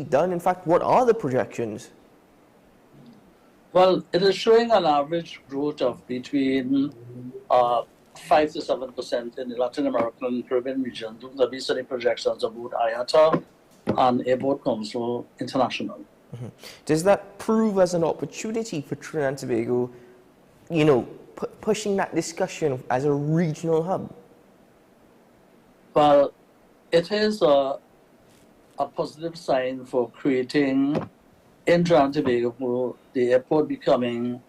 done? In fact, what are the projections? Well, it is showing an average growth of between 5 to 7% in the Latin American and Caribbean region. Those are based on the projections of both IATA and Airport Council International. Mm-hmm. Does that prove as an opportunity for Trinidad and Tobago, you know, pushing that discussion as a regional hub? Well, it is a positive sign for creating in Trinidad and Tobago the airport becoming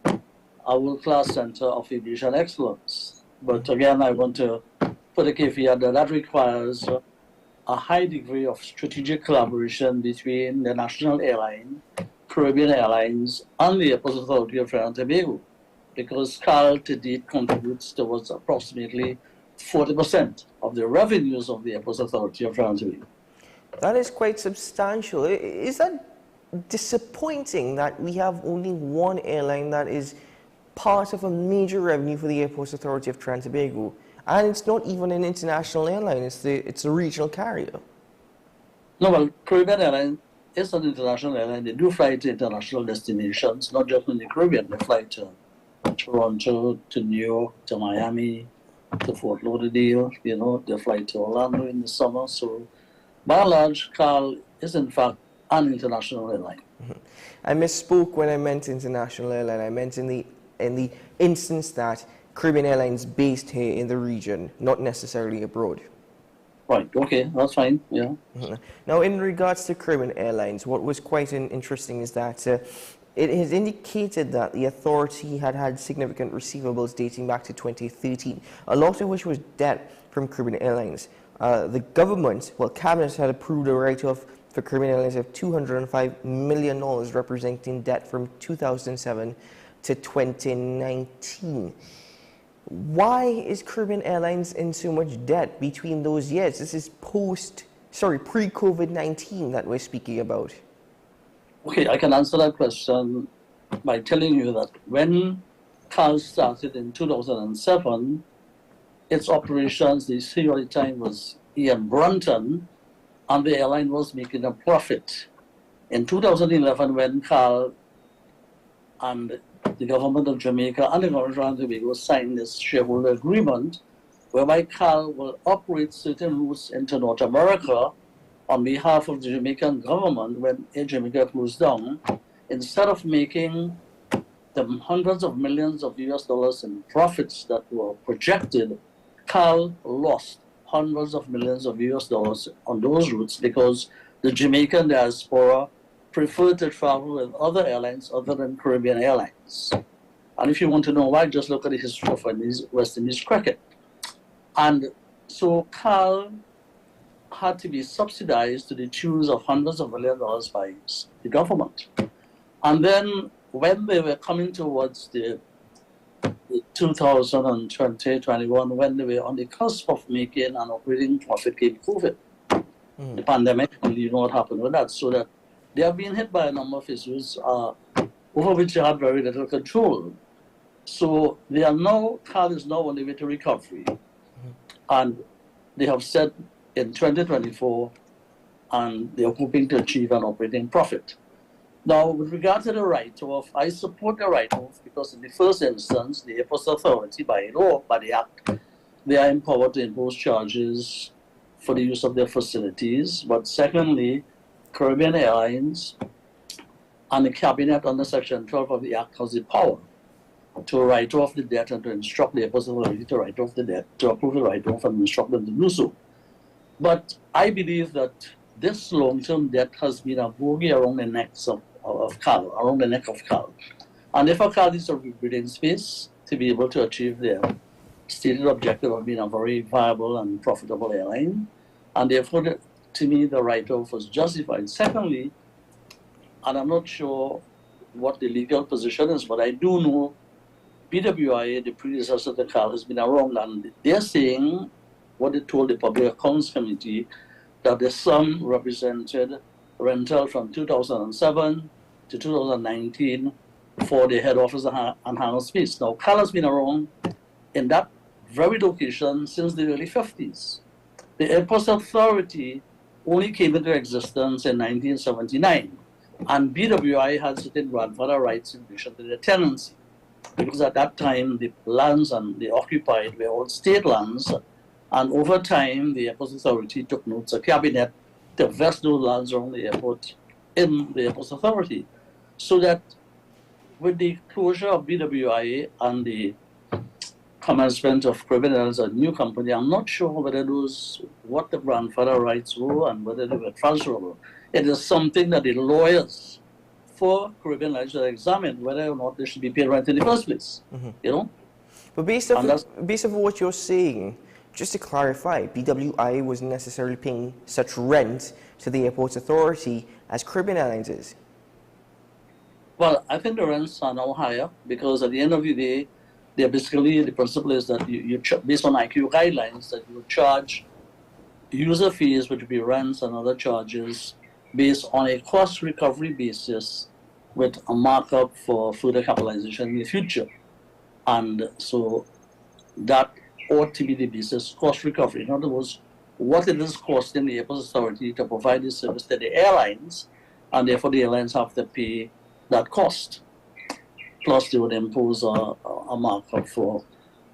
a world-class center of aviation excellence. But again, I want to put a caveat that requires a high degree of strategic collaboration between the national airline, Caribbean Airlines, and the Airports Authority of Trinidad and Tobago, because CAL to date contributes towards approximately 40% of the revenues of the Airports Authority of Trinidad and Tobago. That is quite substantial. Is that disappointing that we have only one airline that is part of a major revenue for the Airports Authority of Trinidad and Tobago, and it's not even an international airline, it's a regional carrier? No, well, Caribbean Airlines is an international airline. They do fly to international destinations, not just in the Caribbean. They fly to Toronto, to New York, to Miami, to Fort Lauderdale. You know, they fly to Orlando in the summer. So, by and large, CAL is in fact an international airline. Mm-hmm. I misspoke when I meant international airline. I meant in the instance that Caribbean Airlines based here in the region, not necessarily abroad. Right, okay, that's fine, yeah. Mm-hmm. Now, in regards to Caribbean Airlines, what was quite interesting is that it has indicated that the authority had significant receivables dating back to 2013, a lot of which was debt from Caribbean Airlines. The government, well, Cabinet had approved a write-off for Caribbean Airlines of $205 million, representing debt from 2007 to 2019. Why is Caribbean Airlines in so much debt between those years? This is pre-COVID-19 that we're speaking about. Okay, I can answer that question by telling you that when CAL started in 2007, its operations, the CEO at the time was Ian Brunton, and the airline was making a profit. In 2011, when CAL and the government of Jamaica and the government of Trinidad and Tobago signed this shareholder agreement, whereby CAL will operate certain routes into North America on behalf of the Jamaican government when Air Jamaica closed down. Instead of making the hundreds of millions of US dollars in profits that were projected, CAL lost hundreds of millions of US dollars on those routes because the Jamaican diaspora preferred to travel with other airlines other than Caribbean Airlines. And if you want to know why, just look at the history of West Indies cricket. And so CAL had to be subsidized to the tunes of hundreds of millions of dollars by the government. And then when they were coming towards the 2020-21, when they were on the cusp of making an operating profit, came COVID, the pandemic, and you know what happened with that. So that they have been hit by a number of issues over which they had very little control. So they are now, CAL is now on the way to recovery. And they have said in 2024, and they are hoping to achieve an operating profit. Now, with regard to the write-off, I support the write-off because in the first instance, the Airports Authority, by law, by the Act, they are empowered to impose charges for the use of their facilities. But secondly, Caribbean Airlines and the Cabinet under Section 12 of the Act has the power to write off the debt and to instruct the Airports Authority to write off the debt, to approve the write-off and instruct them to do so. But I believe that this long-term debt has been a bogey around the neck of CAL, around the neck of CAL. And therefore, CAL needs a breathing space to be able to achieve their stated objective of being a very viable and profitable airline. And therefore, to me, the write-off was justified. Secondly, and I'm not sure what the legal position is, but I do know BWIA, the predecessor to CAL, has been around, and they're saying what they told the Public Accounts Committee, that the sum represented rental from 2007 to 2019 for the head office and hangar space. Now, CAL has been around in that very location since the early 50s. The Airports Authority only came into existence in 1979, and BWI had certain grandfather rights in relation to the tenancy, because at that time the lands and they occupied were all state lands, and over time the Airports Authority took notes, a cabinet, to vest those lands around the airport in the Airports Authority, so that with the closure of BWI and the commencement of Caribbean as a new company, I'm not sure whether what the grandfather rights were and whether they were transferable. It is something that the lawyers for Caribbean Airlines should examine whether or not they should be paid rent in the first place. You know? But based on what you're saying, just to clarify, BWI wasn't necessarily paying such rent to the Airports Authority as Caribbean Airlines is. Well, I think the rents are now higher because at the end of the day, they're basically, the principle is that based on IQ guidelines, that you charge user fees, which would be rents and other charges, based on a cost recovery basis with a markup for further capitalization in the future. And so that ought to be the basis, cost recovery. In other words, what it is costing the Airports Authority to provide this service to the airlines, and therefore the airlines have to pay that cost. Plus, they would impose a markup for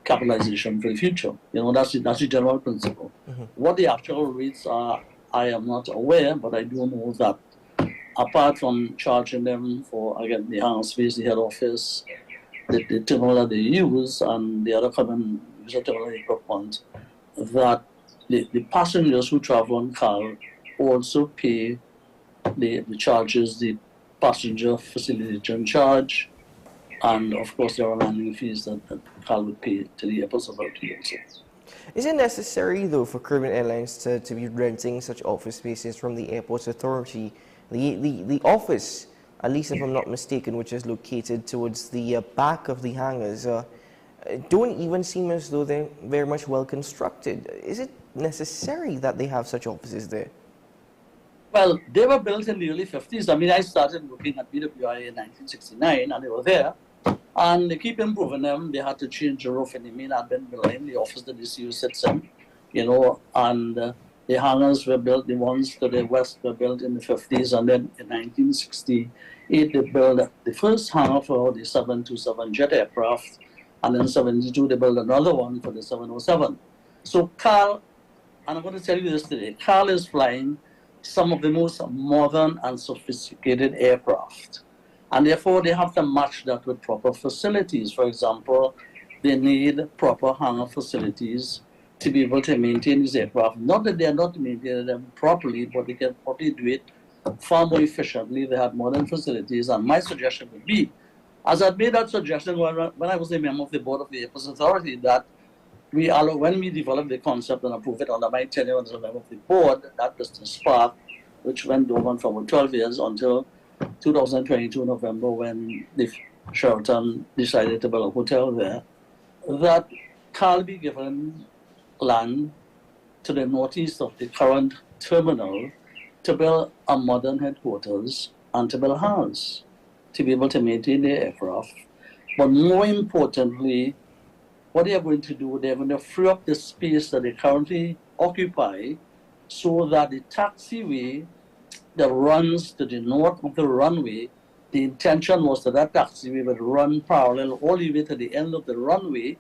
capitalization for the future. You know, that's the general principle. What the actual rates are, I am not aware, but I do know that apart from charging them for, again, the hangar space, the head office, the terminal that they use, and the other common user terminal equipment, that the passengers who travel on CAL also pay the charges, the passenger facilitation charge, and of course there are landing fees that CAL would pay to the Airports Authority also. Is it necessary, though, for Caribbean Airlines to be renting such office spaces from the Airports Authority? The office, at least if I'm not mistaken, which is located towards the back of the hangars, don't even seem as though they're very much well constructed. Is it necessary that they have such offices there? Well, they were built in the early 50s. I mean, I started looking at BWI in 1969, and they were there. And they keep improving them. They had to change the roof in the main admin building, the office that the CEO sits in, you know, and the hangars were built, the ones to the west were built in the 50s, and then in 1968 they built the first hangar for the 727 jet aircraft, and in 72 they built another one for the 707. So CAL, and I'm going to tell you this today, CAL is flying some of the most modern and sophisticated aircraft. And therefore, they have to match that with proper facilities. For example, they need proper hangar facilities to be able to maintain these aircraft. Not that they are not maintaining them properly, but they can probably do it far more efficiently. They have modern facilities. And my suggestion would be, as I made that suggestion when I was a member of the board of the Airports Authority, that when we developed the concept and approved it under my tenure as a member of the board, that was the spark, which went on for 12 years until 2022 November, when the Sheraton decided to build a hotel there, that CAL be given land to the northeast of the current terminal to build a modern headquarters and to build hangars to be able to maintain their aircraft. But more importantly, what they are going to do, they're going to free up the space that they currently occupy so that the taxiway that runs to the north of the runway, the intention was that that taxiway would run parallel all the way to the end of the runway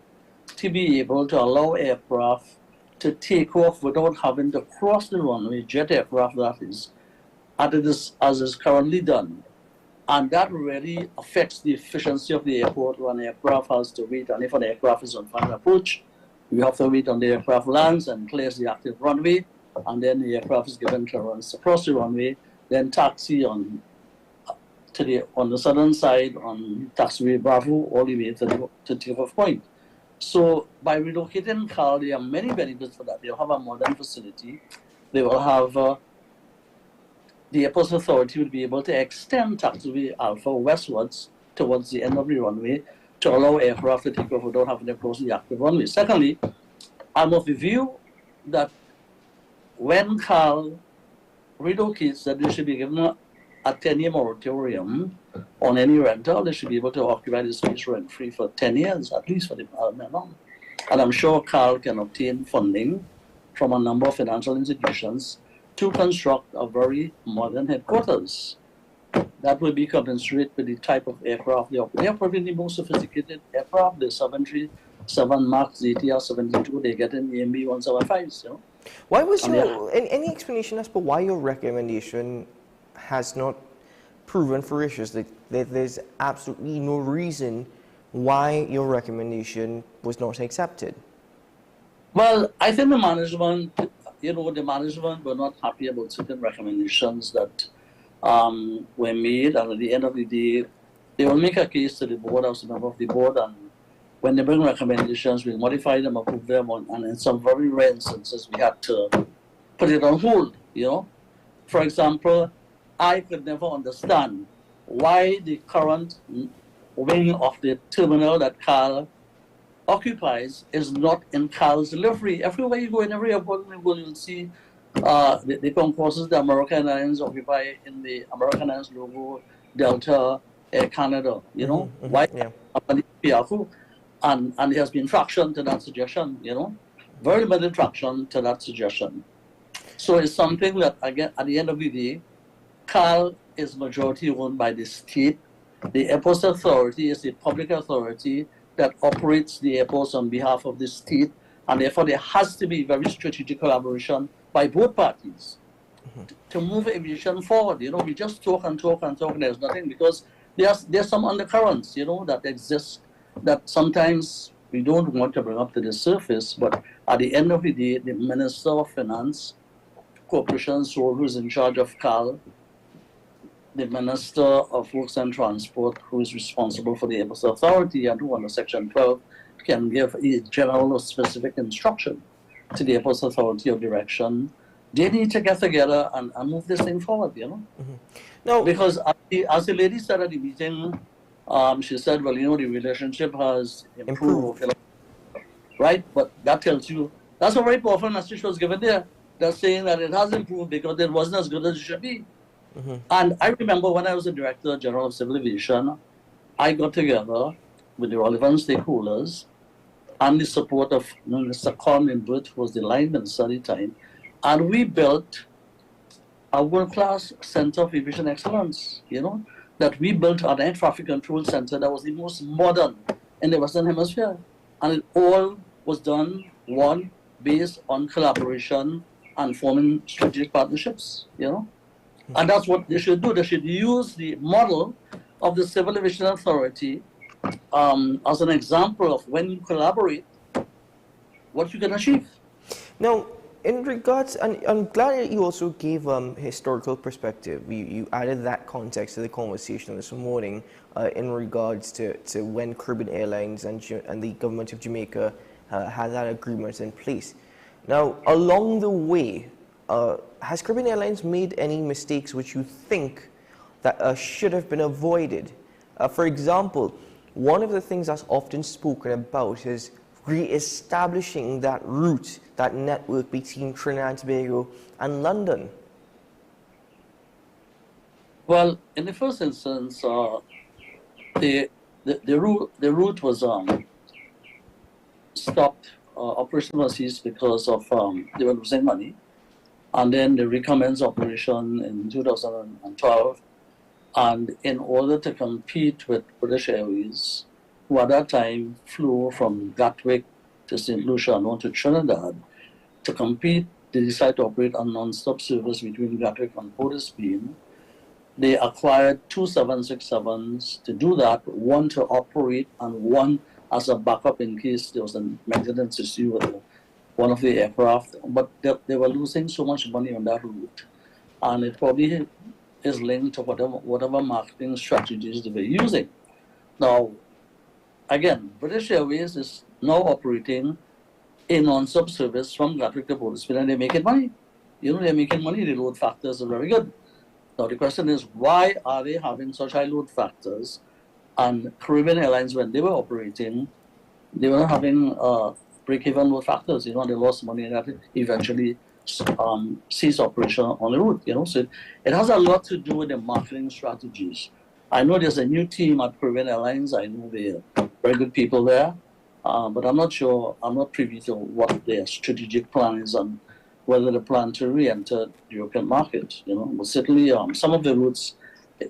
to be able to allow aircraft to take off without having to cross the runway, jet aircraft that is, as is currently done. And that really affects the efficiency of the airport when the aircraft has to wait. And if an aircraft is on final approach, you have to wait on the aircraft lands and clears the active runway, and then the aircraft is given clearance across the runway, then taxi on the southern side on taxiway Bravo all the way to takeoff point. So by relocating CAL, there are many benefits for that. They'll have a modern facility. They will have the Airports Authority will be able to extend taxiway Alpha westwards towards the end of the runway to allow aircraft to take off without having to cross the active runway. Secondly, I'm of the view that when CAL relocates, that they should be given a 10-year moratorium on any rental. They should be able to occupy the space rent-free for 10 years, at least for the minimum. And I'm sure CAL can obtain funding from a number of financial institutions to construct a very modern headquarters that will be commensurate with the type of aircraft they operate. They are probably the most sophisticated aircraft. The 737 MAX ZTR 72, they get in the MB 175s, you know. Why was your, any explanation as to why your recommendation has not proven fruition? Like, there's absolutely no reason why your recommendation was not accepted. Well, I think the management, you know, the management were not happy about certain recommendations that were made, and at the end of the day, they will make a case to the board. I was a member of the board, and when they bring recommendations, we modify them, approve them, and in some very rare instances, we had to put it on hold, you know. For example, I could never understand why the current wing of the terminal that Carl occupies is not in Carl's delivery. Everywhere you go, in every airport you go, you'll see the concourses the American Airlines occupy in the American Airlines logo, Delta, Air Canada, you know. Why? Yeah. And there has been traction to that suggestion, you know, very little traction to that suggestion. So it's something that, again, at the end of the day, CAL is majority owned by the state. The Airports Authority is the public authority that operates the airports on behalf of the state, and therefore there has to be very strategic collaboration by both parties to move aviation forward. You know, we just talk and talk and talk, and there's nothing, because there's some undercurrents, you know, that exist that sometimes we don't want to bring up to the surface, but at the end of the day, the Minister of Finance, Corporation Sole, who is in charge of CAL, the Minister of Works and Transport, who is responsible for the Airports Authority, and who under Section 12 can give a general or specific instruction to the Airports Authority of direction. They need to get together and move this thing forward, you know. No, because as the lady said at the meeting, she said, well, you know, the relationship has improved. Right? But that tells you, that's a very powerful message was given there. They're saying that it has improved because it wasn't as good as it should be. And I remember when I was the Director General of Civil Aviation, I got together with the relevant stakeholders and the support of Mr. Colin Burt, who was the line minister at the time, and we built a world-class center of aviation excellence, you know, that we built an air traffic control center that was the most modern in the Western Hemisphere. And it all was done, one, based on collaboration and forming strategic partnerships, you know. And that's what they should do. They should use the model of the Civil Aviation Authority as an example of when you collaborate, what you can achieve. Now, in regards, and I'm glad that you also gave historical perspective. You added that context to the conversation this morning in regards to when Caribbean Airlines and the government of Jamaica had that agreement in place. Now, along the way, has Caribbean Airlines made any mistakes which you think that should have been avoided? For example, one of the things that's often spoken about is re-establishing that route, that network between Trinidad and Tobago and London. Well, in the first instance, the route was stopped, operation was ceased because of they were losing money, and then they recommenced operation in 2012. And in order to compete with British Airways, who at that time flew from Gatwick to St. Lucia and on to Trinidad, to compete, they decided to operate a non-stop service between Gatwick and Port of Spain. They acquired two 767s to do that, one to operate and one as a backup in case there was a maintenance issue with one of the aircraft. But they were losing so much money on that route. And it probably is linked to whatever marketing strategies they were using. Now, again, British Airways is now operating a non-stop service from Gatwick to Port of Spain, and they're making money. You know, they're making money, the load factors are very good. Now, the question is, why are they having such high load factors? And Caribbean Airlines, when they were operating, they were having break-even load factors, you know, and they lost money, and that eventually ceased operation on the route, you know. So it has a lot to do with the marketing strategies. I know there's a new team at Caribbean Airlines. I know they're very good people there, but I'm not sure, I'm not privy to what their strategic plan is on whether they plan to re-enter the European market. But certainly some of the routes,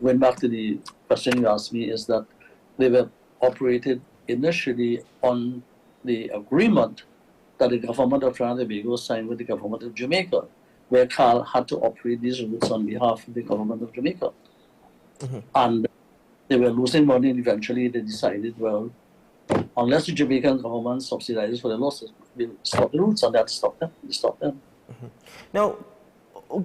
going back to the question you asked me, is that they were operated initially on the agreement that the government of Trinidad and Tobago signed with the government of Jamaica, where CAL had to operate these routes on behalf of the government of Jamaica. And they were losing money, and eventually they decided, well, unless the Jamaican government subsidizes for the losses, we'll stop the routes, and they had to stop them. They stopped them. Now,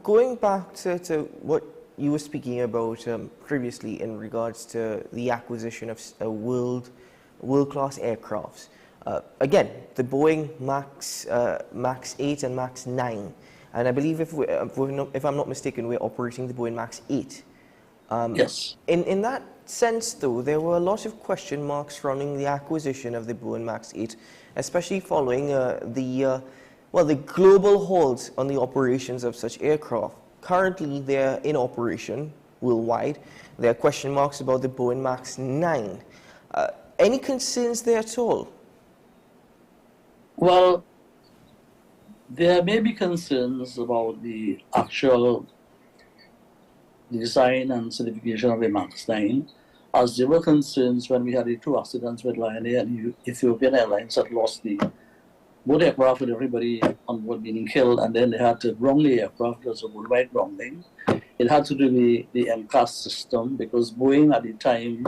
going back to what you were speaking about previously in regards to the acquisition of world-class aircrafts, again, the Boeing MAX 8 and MAX 9, and I believe if I'm not mistaken, we're operating the Boeing MAX 8. Yes. In that sense, though, there were a lot of question marks surrounding the acquisition of the Boeing MAX 8, especially following the global halt on the operations of such aircraft. Currently, they're in operation worldwide. There are question marks about the Boeing MAX 9. Any concerns there at all? Well, there may be concerns about the actual design and certification of the MAX 9, as there were concerns when we had the two accidents with Lion Air and Ethiopian Airlines that lost both aircraft with everybody on board being killed, and then they had to ground the aircraft. It was a worldwide grounding. It had to do with the MCAS system, because Boeing at the time,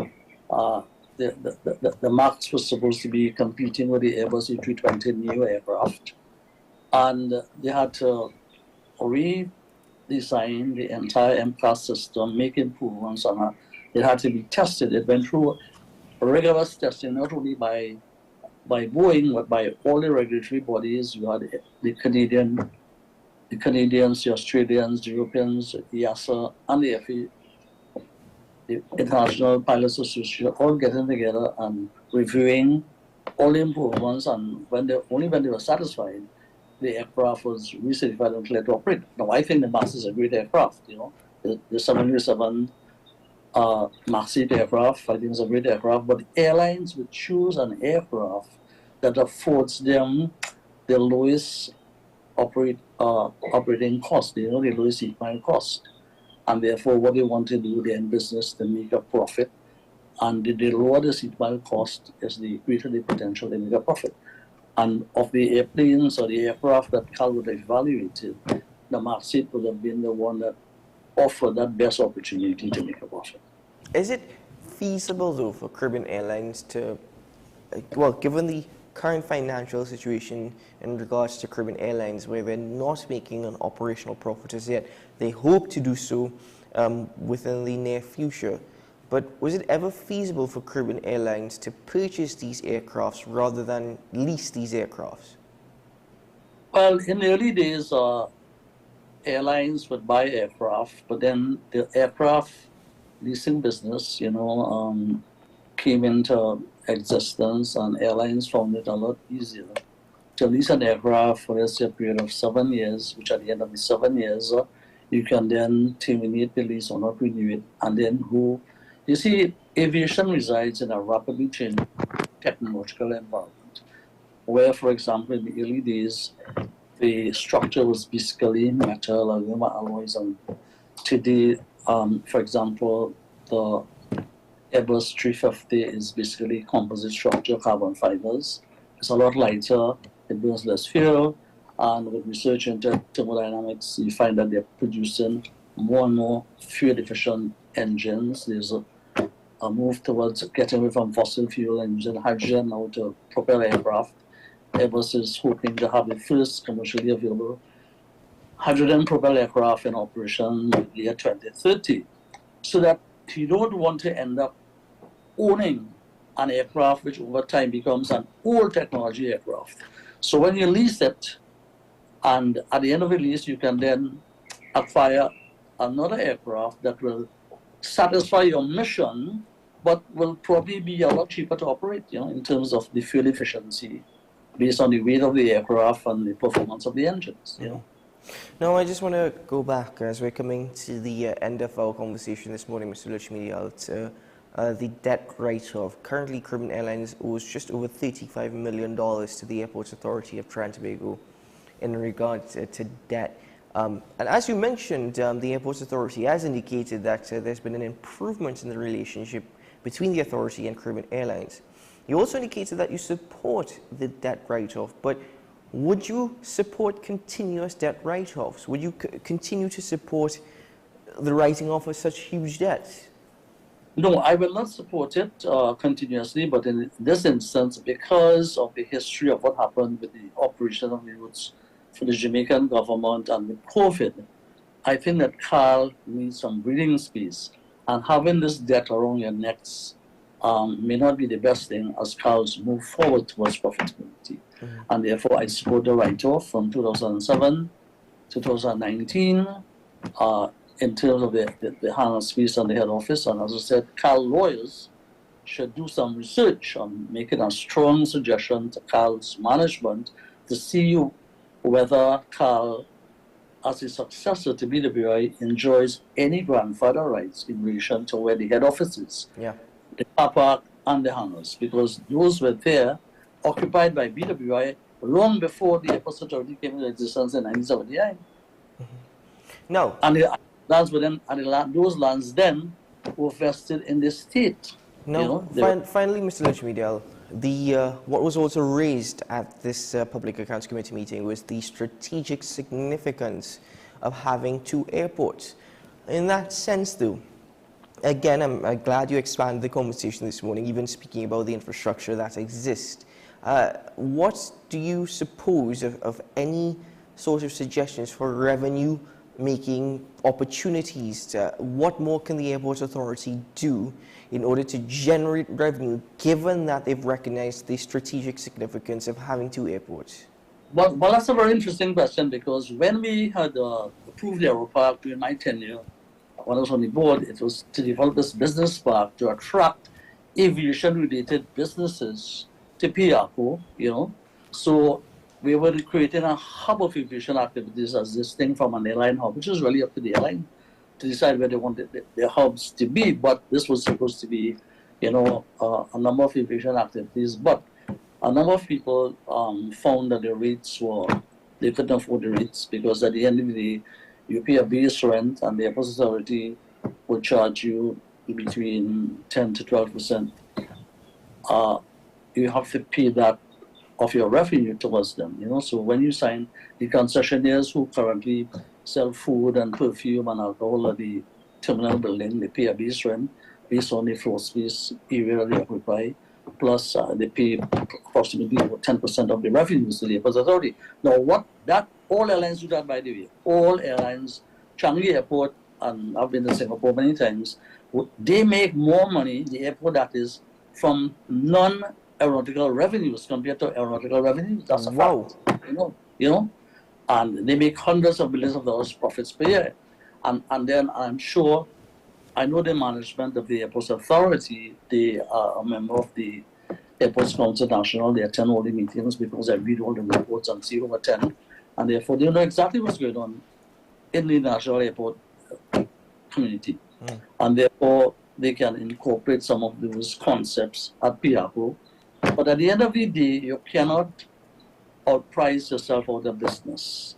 the MAX was supposed to be competing with the Airbus A320 new aircraft, and they had to redesign the entire MCAS system, make improvements on it. It had to be tested. It went through rigorous testing, not only by Boeing, but by all the regulatory bodies. You had the Canadians, the Australians, the Europeans, the EASA, and the FAA, the International Pilots Association, all getting together and reviewing all the improvements. And only when they were satisfied, the aircraft was recertified and cleared to operate. Now, I think the MAX is a great aircraft. The 737 MAX 8 aircraft, I think it's a great aircraft, but airlines would choose an aircraft that affords them the lowest operating cost, the lowest seat mile cost. And therefore, what they want to do, they're in business to make a profit. And the lower the seat mile cost is, the greater the potential they make a profit. And of the airplanes or the aircraft that CAL would have evaluated, the MAX 8 would have been the one that offered that best opportunity to make a profit. Is it feasible, though, for Caribbean Airlines to, well, given the current financial situation in regards to Caribbean Airlines, where they're not making an operational profit as yet, they hope to do so within the near future, but was it ever feasible for Caribbean Airlines to purchase these aircrafts rather than lease these aircrafts? Well, in the early days, airlines would buy aircraft, but then the aircraft leasing business, came into existence, and airlines found it a lot easier to lease an aircraft for a period of 7 years, which at the end of the 7 years, you can then terminate the lease or not renew it, and then go. You see, aviation resides in a rapidly changing technological environment, where, for example, in the early days, the structure was basically metal, aluminum alloys, and today, for example, the Airbus 350 is basically composite structure, carbon fibers. It's a lot lighter, it burns less fuel, and with research into thermodynamics, you find that they're producing more and more fuel-efficient engines. There's a move towards getting away from fossil fuel and using hydrogen now to propel aircraft. Airbus is hoping to have the first commercially available hydrogen-propelled aircraft in operation in the year 2030, so that you don't want to end up owning an aircraft which over time becomes an old technology aircraft. So when you lease it, and at the end of the lease, you can then acquire another aircraft that will satisfy your mission, but will probably be a lot cheaper to operate, in terms of the fuel efficiency, based on the weight of the aircraft and the performance of the engines. Now, I just want to go back, as we're coming to the end of our conversation this morning, Mr. Luchmedial, to the debt write-off. Currently, Caribbean Airlines owes just over $35 million to the Airports Authority of Trinidad and Tobago. in regards to debt. And as you mentioned, the Airports Authority has indicated that there's been an improvement in the relationship between the authority and Caribbean Airlines. You also indicated that you support the debt write-off, but would you support continuous debt write-offs? Would you continue to support the writing off of such huge debts? No, I will not support it continuously, but in this instance, because of the history of what happened with the operation of the routes for the Jamaican government and with COVID, I think that Carl needs some breathing space. And having this debt around your necks may not be the best thing as Carl's move forward towards profitability. And therefore, I support the write-off from 2007 to 2019 in terms of the hangar space and the head office. And as I said, Carl lawyers should do some research on making a strong suggestion to Carl's management to see whether Carl, as a successor to BWI, enjoys any grandfather rights in relation to where the head office is, the car park and the hangars, because those were there, occupied by BWI long before the Airports Authority came into existence in 1979. No. And the lands within, and those lands then were vested in the state. No. Finally, Mr. Lechmedial, what was also raised at this Public Accounts Committee meeting was the strategic significance of having two airports. In that sense, though, again, I'm glad you expanded the conversation this morning, even speaking about the infrastructure that exists. What do you suppose of any sort of suggestions for revenue-making opportunities? What more can the Airports Authority do in order to generate revenue, given that they've recognized the strategic significance of having two airports? Well, that's a very interesting question, because when we had approved the Aeropark during my tenure, when I was on the board, it was to develop this business park to attract aviation-related businesses to Piaco, So we were creating a hub of aviation activities as distinct from an airline hub, which is really up to the airline to decide where they wanted their hubs to be. But this was supposed to be, a number of aviation activities. But a number of people found that the rates they couldn't afford the rates, because at the end of the day, you pay a base rent and the Airports Authority would charge you between 10 to 12%. You have to pay that of your revenue towards them, So when you sign, the concessionaires who currently sell food and perfume and alcohol at the terminal building, they pay a base rent based on the floor space area they occupy, plus they pay approximately 10% of the revenues to the Airports Authority. Now, all airlines do that, by the way. All airlines, Changi Airport, and I've been to Singapore many times, they make more money, the airport that is, from non-aeronautical revenues compared to aeronautical revenues. That's a fact. And they make hundreds of millions of dollars profits per year. And then I'm sure, I know the management of the Airports Authority, they are a member of the Airports Council National. They attend all the meetings because I read all the reports and see who attend. And therefore, they know exactly what's going on in the national airport community. And therefore, they can incorporate some of those concepts at Piaco. But at the end of the day, you cannot outprice yourself out of business.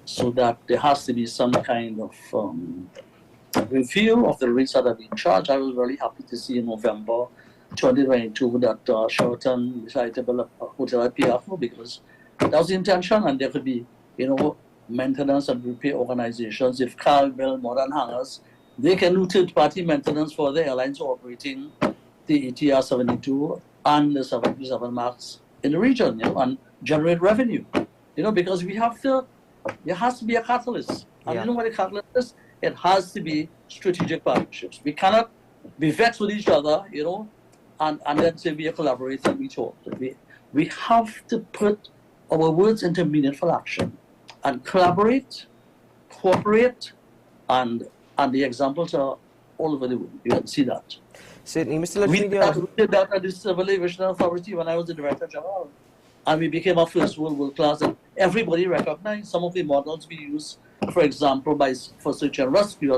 So that there has to be some kind of review of the rates that are being charged. I was very happy to see in November 2022 that Sheraton decided to build a hotel at Piaco, because that was the intention, and there could be, maintenance and repair organizations. If Carl build modern hangars, they can do third-party maintenance for the airlines operating the ATR 72 and the 737 MAX in the region, and generate revenue. Because there has to be a catalyst. And you know what a catalyst is? It has to be strategic partnerships. We cannot be vexed with each other, and then say we are collaborating, we talk. We have to put our words into meaningful action and collaborate, cooperate, and the examples are all over the world. You can see that. Certainly, Mr. We did that at the Civil Aviation Authority when I was the Director General. And we became a first world class, and everybody recognized some of the models we use, for example, for search and rescue,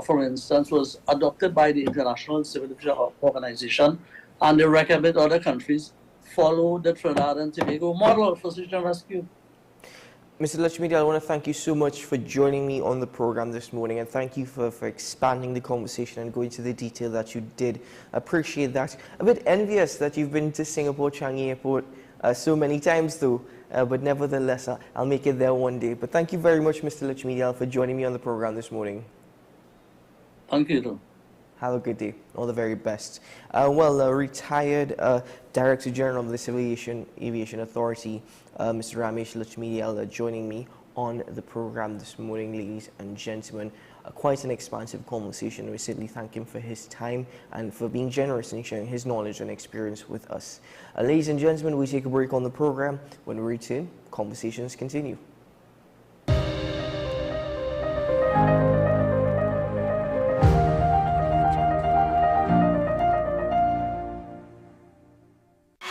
for instance, was adopted by the International Civil Aviation Organization, and they recommend other countries follow the Trinidad and Tobago model for search and rescue. Mr. Lachmidi, I want to thank you so much for joining me on the program this morning, and thank you for expanding the conversation and going to the detail that you did. Appreciate that. A bit envious that you've been to Singapore Changi Airport so many times though, but nevertheless, I'll make it there one day. But thank you very much, Mr. Lachmidi, for joining me on the program this morning. Thank you, too. Have a good day. All the very best. Retired Director General of the Civil Aviation Authority, Mr. Ramesh Lachmidi, joining me on the program this morning, ladies and gentlemen. Quite an expansive conversation. We certainly thank him for his time and for being generous in sharing his knowledge and experience with us. Ladies and gentlemen, we take a break on the program. When we return, conversations continue.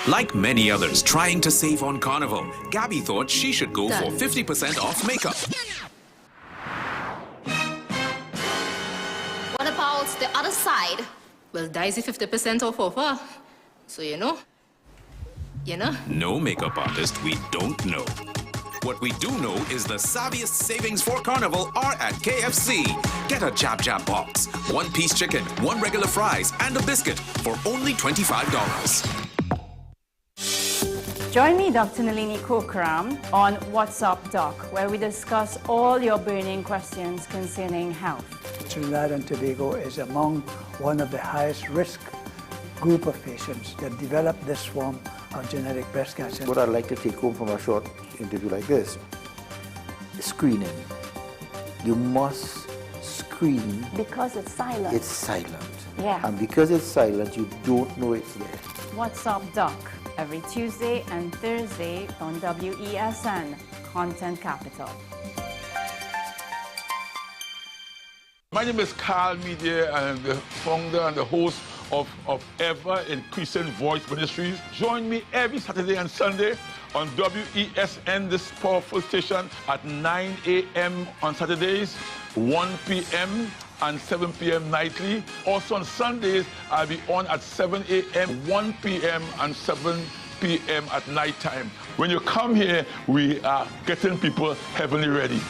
Like many others trying to save on Carnival, Gabby thought she should go for 50% off makeup. What about the other side? Well, Daisy 50% off offer. So, you know. No makeup artist we don't know. What we do know is the savviest savings for Carnival are at KFC. Get a Jab Jab box, 1-piece chicken, 1 regular fries, and a biscuit for only $25. Join me, Dr. Nalini Kokram, on What's Up Doc, where we discuss all your burning questions concerning health. Trinidad and Tobago is among one of the highest risk group of patients that develop this form of genetic breast cancer. What I'd like to take home from a short interview like this, screening. You must screen. Because it's silent. It's silent. Yeah. And because it's silent, you don't know it's there. What's Up Doc, every Tuesday and Thursday on WESN, Content Capital. My name is Carl Media, and I'm the founder and the host of Ever Increasing Voice Ministries. Join me every Saturday and Sunday on WESN, this powerful station, at 9 a.m. on Saturdays, 1 p.m. and 7 p.m. nightly. Also on Sundays, I'll be on at 7 a.m., 1 p.m. and 7 p.m. at night time. When you come here, we are getting people heavenly ready.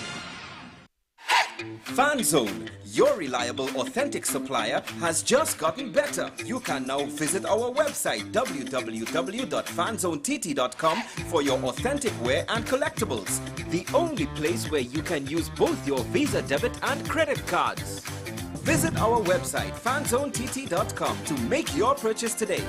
FanZone, your reliable, authentic supplier, has just gotten better. You can now visit our website www.fanzonett.com for your authentic wear and collectibles. The only place where you can use both your Visa debit and credit cards. Visit our website fanzonett.com to make your purchase today.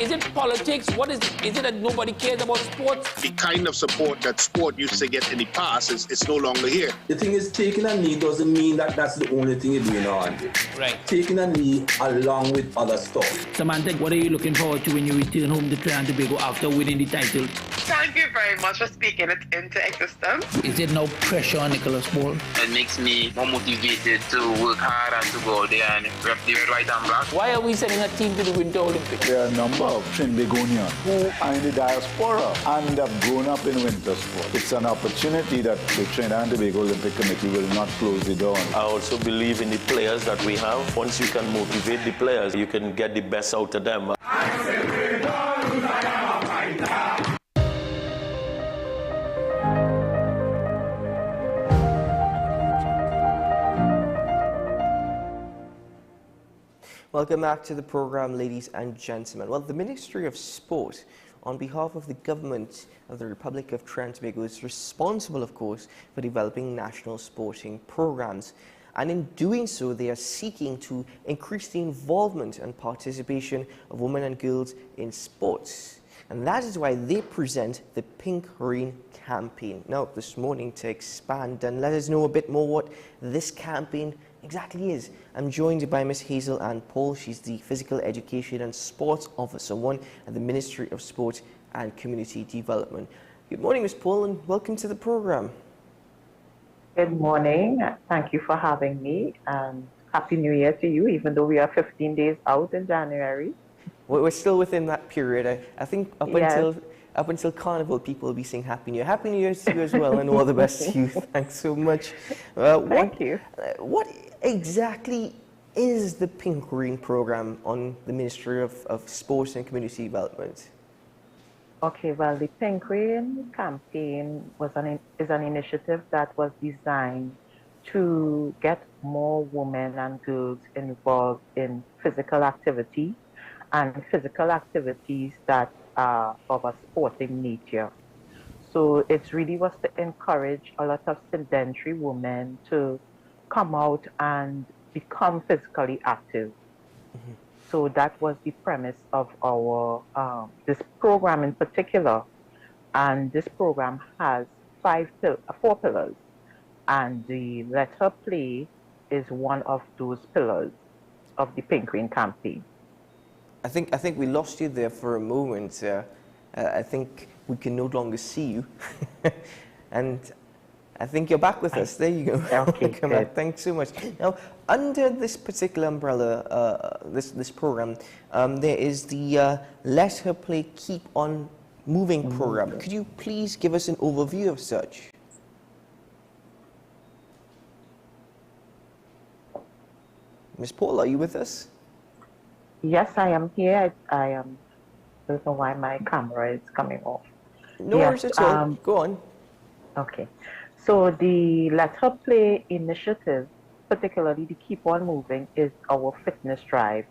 Is it politics? What is it? Is it that nobody cares about sports? The kind of support that sport used to get in the past is no longer here. The thing is, taking a knee doesn't mean that that's the only thing you're doing on it. Right. Taking a knee along with other stuff. Samantha, what are you looking forward to when you return home to Trinidad and Tobago after winning the title? Thank you very much for speaking it into existence. Is there no pressure on Nicholas Ball? It makes me more motivated to work hard and to go out there and rep the red, white and black. Why are we sending a team to the Winter Olympics? There are a number of Trinbagonians who are in the diaspora and have grown up in winter sport. It's an opportunity that the Trinidad and Tobago Olympic Committee will not close the door on. I also believe in the players that we have. Once you can motivate the players, you can get the best out of them. Welcome back to the program, ladies and gentlemen. Well, the Ministry of Sport, on behalf of the government of the Republic of Trinidad and Tobago, is responsible, of course, for developing national sporting programs. And in doing so, they are seeking to increase the involvement and participation of women and girls in sports. And that is why they present the Pink Rain campaign. Now, this morning, to expand and let us know a bit more what this campaign exactly is. I'm joined by Ms. Hazel Ann Paul. She's the Physical Education and Sports Officer 1 at the Ministry of Sport and Community Development. Good morning, Ms. Paul, and welcome to the program. Good morning. Thank you for having me, and Happy New Year to you, even though we are 15 days out in January. We're still within that period. I think up until Carnival, people will be saying Happy New Year. Happy New Year to you as well, and all the best to you. Thanks so much. Thank you. What exactly is the Pink Green program on the Ministry of Sports and Community Development? Okay, well, the Pink Green campaign is an initiative that was designed to get more women and girls involved in physical activity and physical activities that are of a sporting nature. So it really was to encourage a lot of sedentary women to come out and become physically active. Mm-hmm. So that was the premise of our this program in particular. And this program has 4 pillars, and the letter play is one of those pillars of the Pink Green campaign. I think we lost you there for a moment. I think we can no longer see you, and I think you're back with us. There you go. Okay, Come back. Thanks so much. Now, under this particular umbrella, this program, there is the Let Her Play Keep On Moving program. Could you please give us an overview of such? Ms. Paul, are you with us? Yes, I am here. I don't know why my camera is coming off. No worries at all. Go on. Okay. So the Let Her Play initiative, particularly the Keep On Moving, is our fitness drive.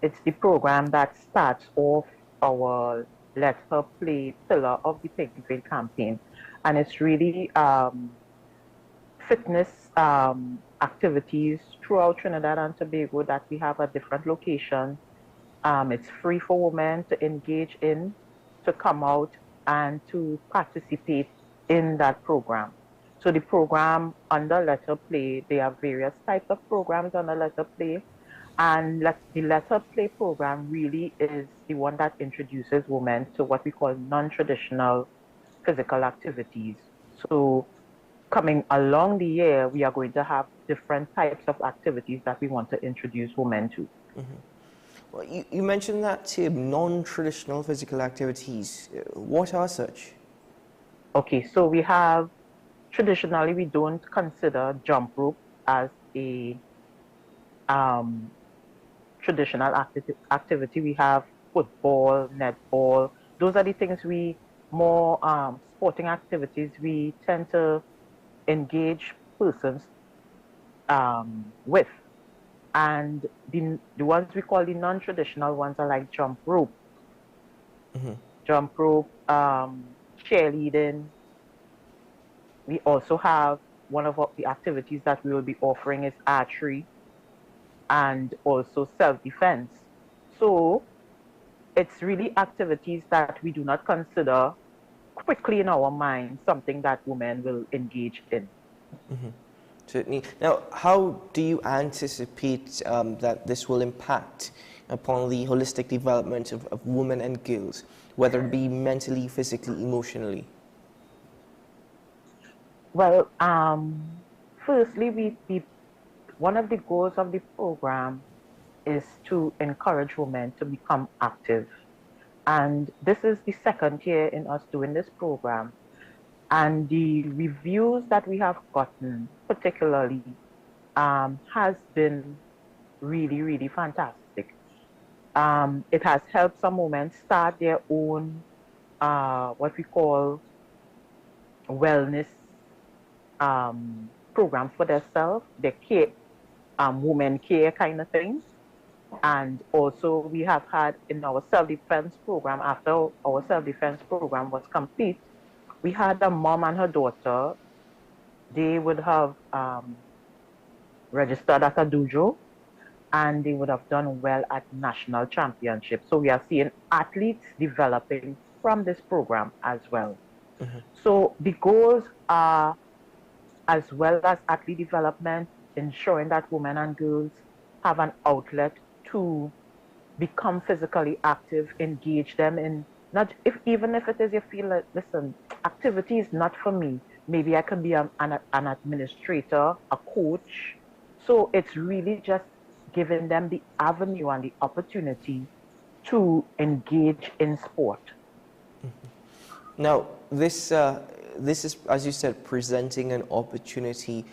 It's the program that starts off our Let Her Play pillar of the Pink Green campaign. And it's really fitness activities throughout Trinidad and Tobago that we have at different locations. It's free for women to engage in, to come out and to participate in that program. So the program under Let Her Play, there are various types of programs under Let Her Play. And the Let Her Play program really is the one that introduces women to what we call non-traditional physical activities. So coming along the year, we are going to have different types of activities that we want to introduce women to. Mm-hmm. Well, you mentioned that term, non-traditional physical activities. What are such? Okay, so we have, traditionally we don't consider jump rope as a traditional activity. We have football, netball. Those are the things more sporting activities we tend to engage persons with. And the ones we call the non-traditional ones are like jump rope, cheerleading. We also have one of the activities that we will be offering is archery and also self-defense. So it's really activities that we do not consider quickly in our mind something that women will engage in. Mm-hmm. Certainly. Now, how do you anticipate that this will impact upon the holistic development of women and girls, whether it be mentally, physically, emotionally? Well, firstly, one of the goals of the program is to encourage women to become active. And this is the second year in us doing this program. And the reviews that we have gotten, particularly, has been really, really fantastic. It has helped some women start their own, what we call wellness programs for themselves, their care, women care kind of things. And also we have had in our self-defense program, after our self-defense program was complete, we had a mom and her daughter. They would have registered at a dojo, and they would have done well at national championships. So we are seeing athletes developing from this program as well. Mm-hmm. So the goals are, as well as athlete development, ensuring that women and girls have an outlet to become physically active, engage them in not if even if it is you feel like, listen, activity is not for me. Maybe I can be an administrator, a coach. So it's really just giving them the avenue and the opportunity to engage in sport. Now, this is, as you said, presenting an opportunity.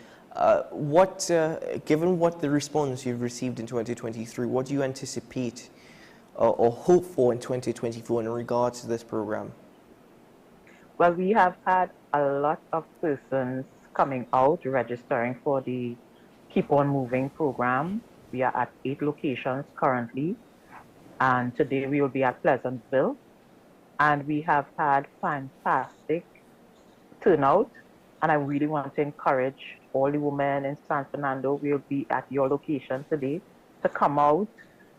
Given what the response you've received in 2023, what do you anticipate or hope for in 2024 in regards to this program? Well, we have had a lot of persons coming out registering for the Keep On Moving program. We are at 8 locations currently, and today we will be at Pleasantville. And we have had fantastic turnout, and I really want to encourage all the women in San Fernando. We'll be at your location today to come out.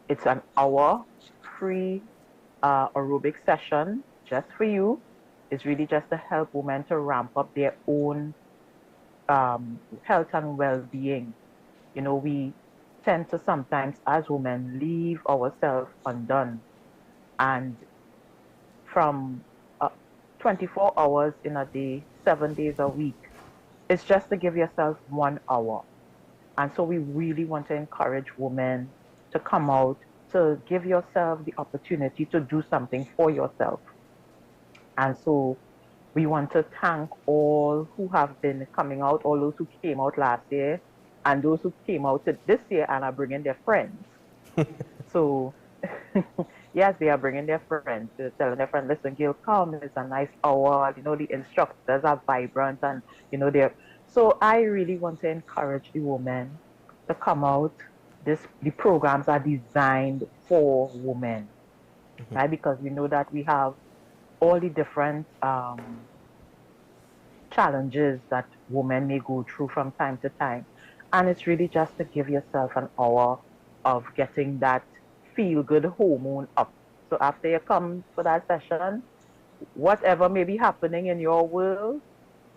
It's an hour free aerobic session just for you. It's really just to help women to ramp up their own health and well-being. You know, we tend to sometimes, as women, leave ourselves undone. And from 24 hours in a day, 7 days a week, it's just to give yourself 1 hour. And so we really want to encourage women to come out, to give yourself the opportunity to do something for yourself. And so we want to thank all who have been coming out, all those who came out last year, and those who came out this year and are bringing their friends. So, yes, they are bringing their friends. They're telling their friends, listen, Gail, come, it's a nice hour. You know, the instructors are vibrant and, you know, they're... So I really want to encourage the women to come out. The programs are designed for women, right? Because we know that we have all the different challenges that women may go through from time to time. And it's really just to give yourself an hour of getting that feel-good hormone up. So after you come for that session, whatever may be happening in your world,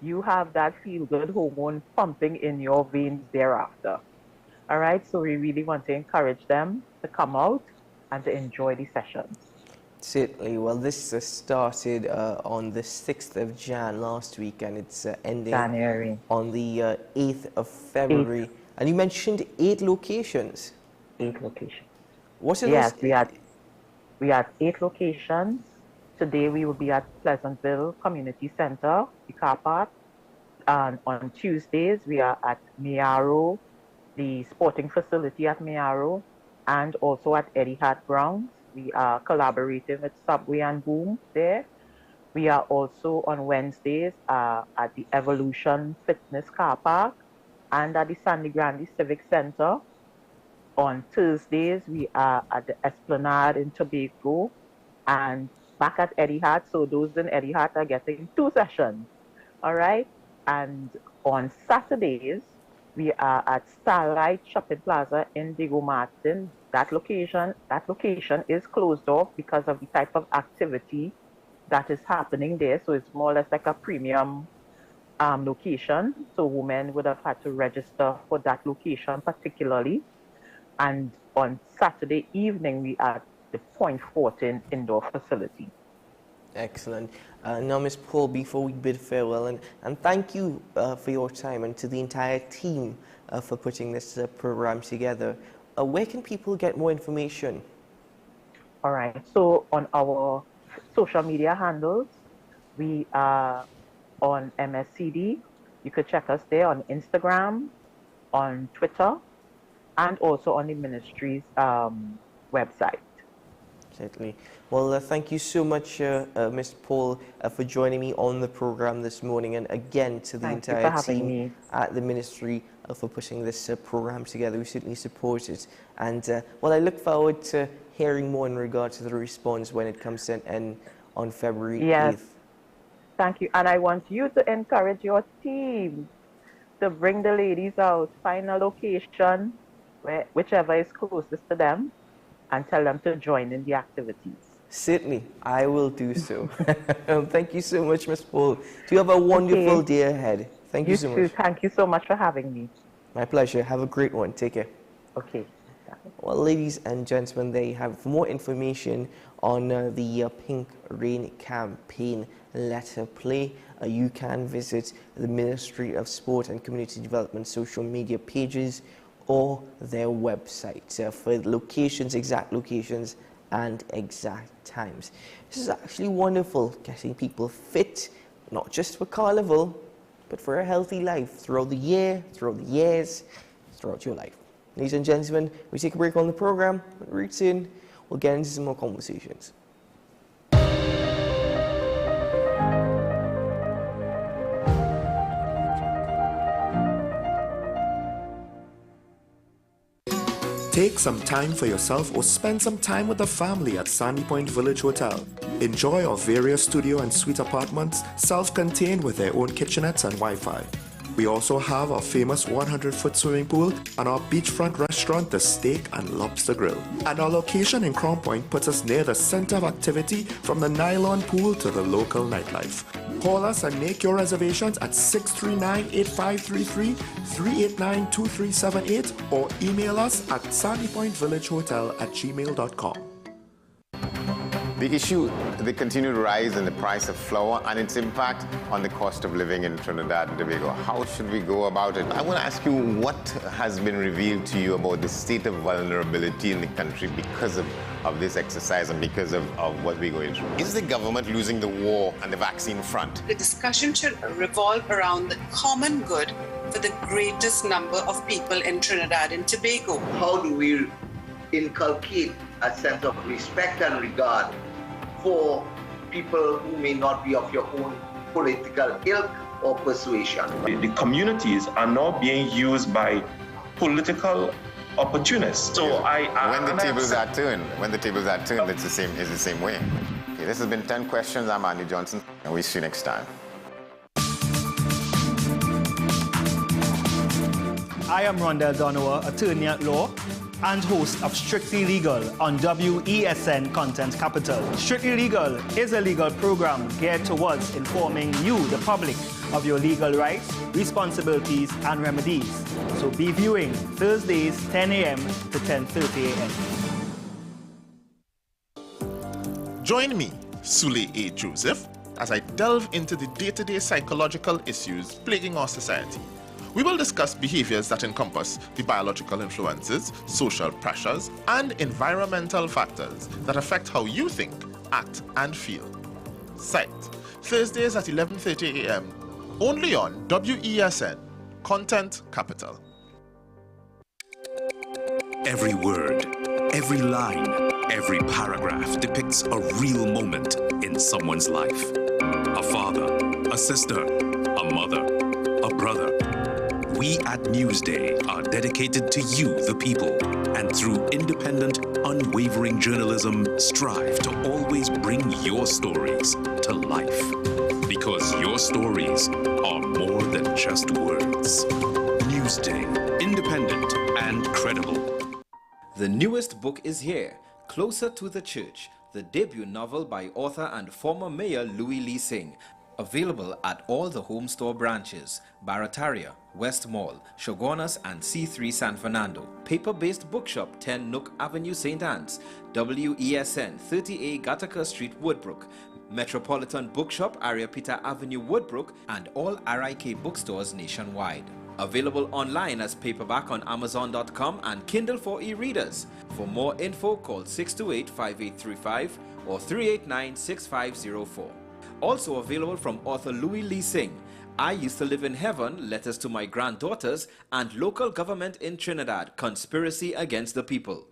you have that feel-good hormone pumping in your veins thereafter. All right, so we really want to encourage them to come out and to enjoy the sessions. Certainly. Well, this started on the 6th of Jan last week, and it's ending January. On the 8th of February. 8th. And you mentioned 8 locations. 8 locations. What are yes, those? we had 8 locations. Today we will be at Pleasantville Community Center, the car park. And on Tuesdays we are at Miaro, the sporting facility at Miaro, and also at Eddie Hart Grounds. We are collaborating with Subway and Boom there. We are also on Wednesdays at the Evolution Fitness Car Park and at the Sandy Grande Civic Center. On Thursdays, we are at the Esplanade in Tobago and back at Eddie Hart. So those in Eddie Hart are getting 2 sessions. All right. And on Saturdays, we are at Starlight Shopping Plaza in Diego Martin. That location is closed off because of the type of activity that is happening there. So it's more or less like a premium location. So women would have had to register for that location particularly. And on Saturday evening, we are at the Point 14 indoor facility. Excellent. Now, Ms. Paul, before we bid farewell, and thank you for your time, and to the entire team for putting this program together, where can people get more information? All right. So on our social media handles, we are on MSCD. You could check us there on Instagram, on Twitter, and also on the ministry's website. Certainly. Well, thank you so much, Ms. Paul, for joining me on the program this morning, and again to the entire team at the ministry for putting this program together. We certainly support it, and well, I look forward to hearing more in regard to the response when it comes in on February 8th. Thank you, and I want you to encourage your team to bring the ladies out, find a location, whichever is closest to them, and tell them to join in the activities. Certainly, I will do so. Thank you so much, Ms. Paul. Do you have a wonderful day ahead? Thank you so much. Thank you so much for having me. My pleasure. Have a great one. Take care. Okay. Well, ladies and gentlemen, they have more information on the Pink Rain campaign letter play. You can visit the Ministry of Sport and Community Development social media pages or their website for locations, exact locations and exact times. This is actually wonderful, getting people fit, not just for Carnival, but for a healthy life throughout the year, throughout the years, throughout your life. Ladies and gentlemen, we take a break on the program. When we return, we'll get into some more conversations. Take some time for yourself or spend some time with the family at Sandy Point Village Hotel. Enjoy our various studio and suite apartments, self-contained with their own kitchenettes and Wi-Fi. We also have our famous 100-foot swimming pool and our beachfront restaurant, the Steak and Lobster Grill. And our location in Crown Point puts us near the center of activity from the nylon pool to the local nightlife. Call us and make your reservations at 639-8533, 389-2378 or email us at sandypointvillagehotel@gmail.com. The issue, the continued rise in the price of flour and its impact on the cost of living in Trinidad and Tobago. How should we go about it? I want to ask you what has been revealed to you about the state of vulnerability in the country because of this exercise and because of what we're going through. Is the government losing the war on the vaccine front? The discussion should revolve around the common good for the greatest number of people in Trinidad and Tobago. How do we inculcate a sense of respect and regard for people who may not be of your own political ilk or persuasion? The communities are now being used by political opportunists. So when the tables are turned, it's the same way. Okay, this has been 10 questions. I'm Andy Johnson, and we'll see you next time. I am Rondell Donowa, attorney at law and host of Strictly Legal on WESN Content Capital. Strictly Legal is a legal program geared towards informing you, the public, of your legal rights, responsibilities, and remedies. So be viewing Thursdays, 10 a.m. to 10:30 a.m. Join me, Sule A. Joseph, as I delve into the day-to-day psychological issues plaguing our society. We will discuss behaviors that encompass the biological influences, social pressures, and environmental factors that affect how you think, act, and feel. Sight, Thursdays at 11:30 a.m., only on WESN, Content Capital. Every word, every line, every paragraph depicts a real moment in someone's life. A father, a sister, a mother, a brother. We at Newsday are dedicated to you, the people, and through independent, unwavering journalism, strive to always bring your stories to life. Because your stories are more than just words. Newsday, independent and credible. The newest book is here, Closer to the Church, the debut novel by author and former mayor Louis Lee Singh. Available at all the Home Store branches, Barataria, West Mall, Shogunas, and C3 San Fernando. Paper-based bookshop 10 Nook Avenue, St. Anne's, WESN 30A Gattaca Street, Woodbrook, Metropolitan Bookshop, Ariapita Avenue, Woodbrook, and all RIK bookstores nationwide. Available online as paperback on Amazon.com and Kindle for e-readers. For more info, call 628-5835 or 389-6504. Also available from author Louis Lee Singh, I Used to Live in Heaven, Letters to My Granddaughters, and Local Government in Trinidad, Conspiracy Against the People.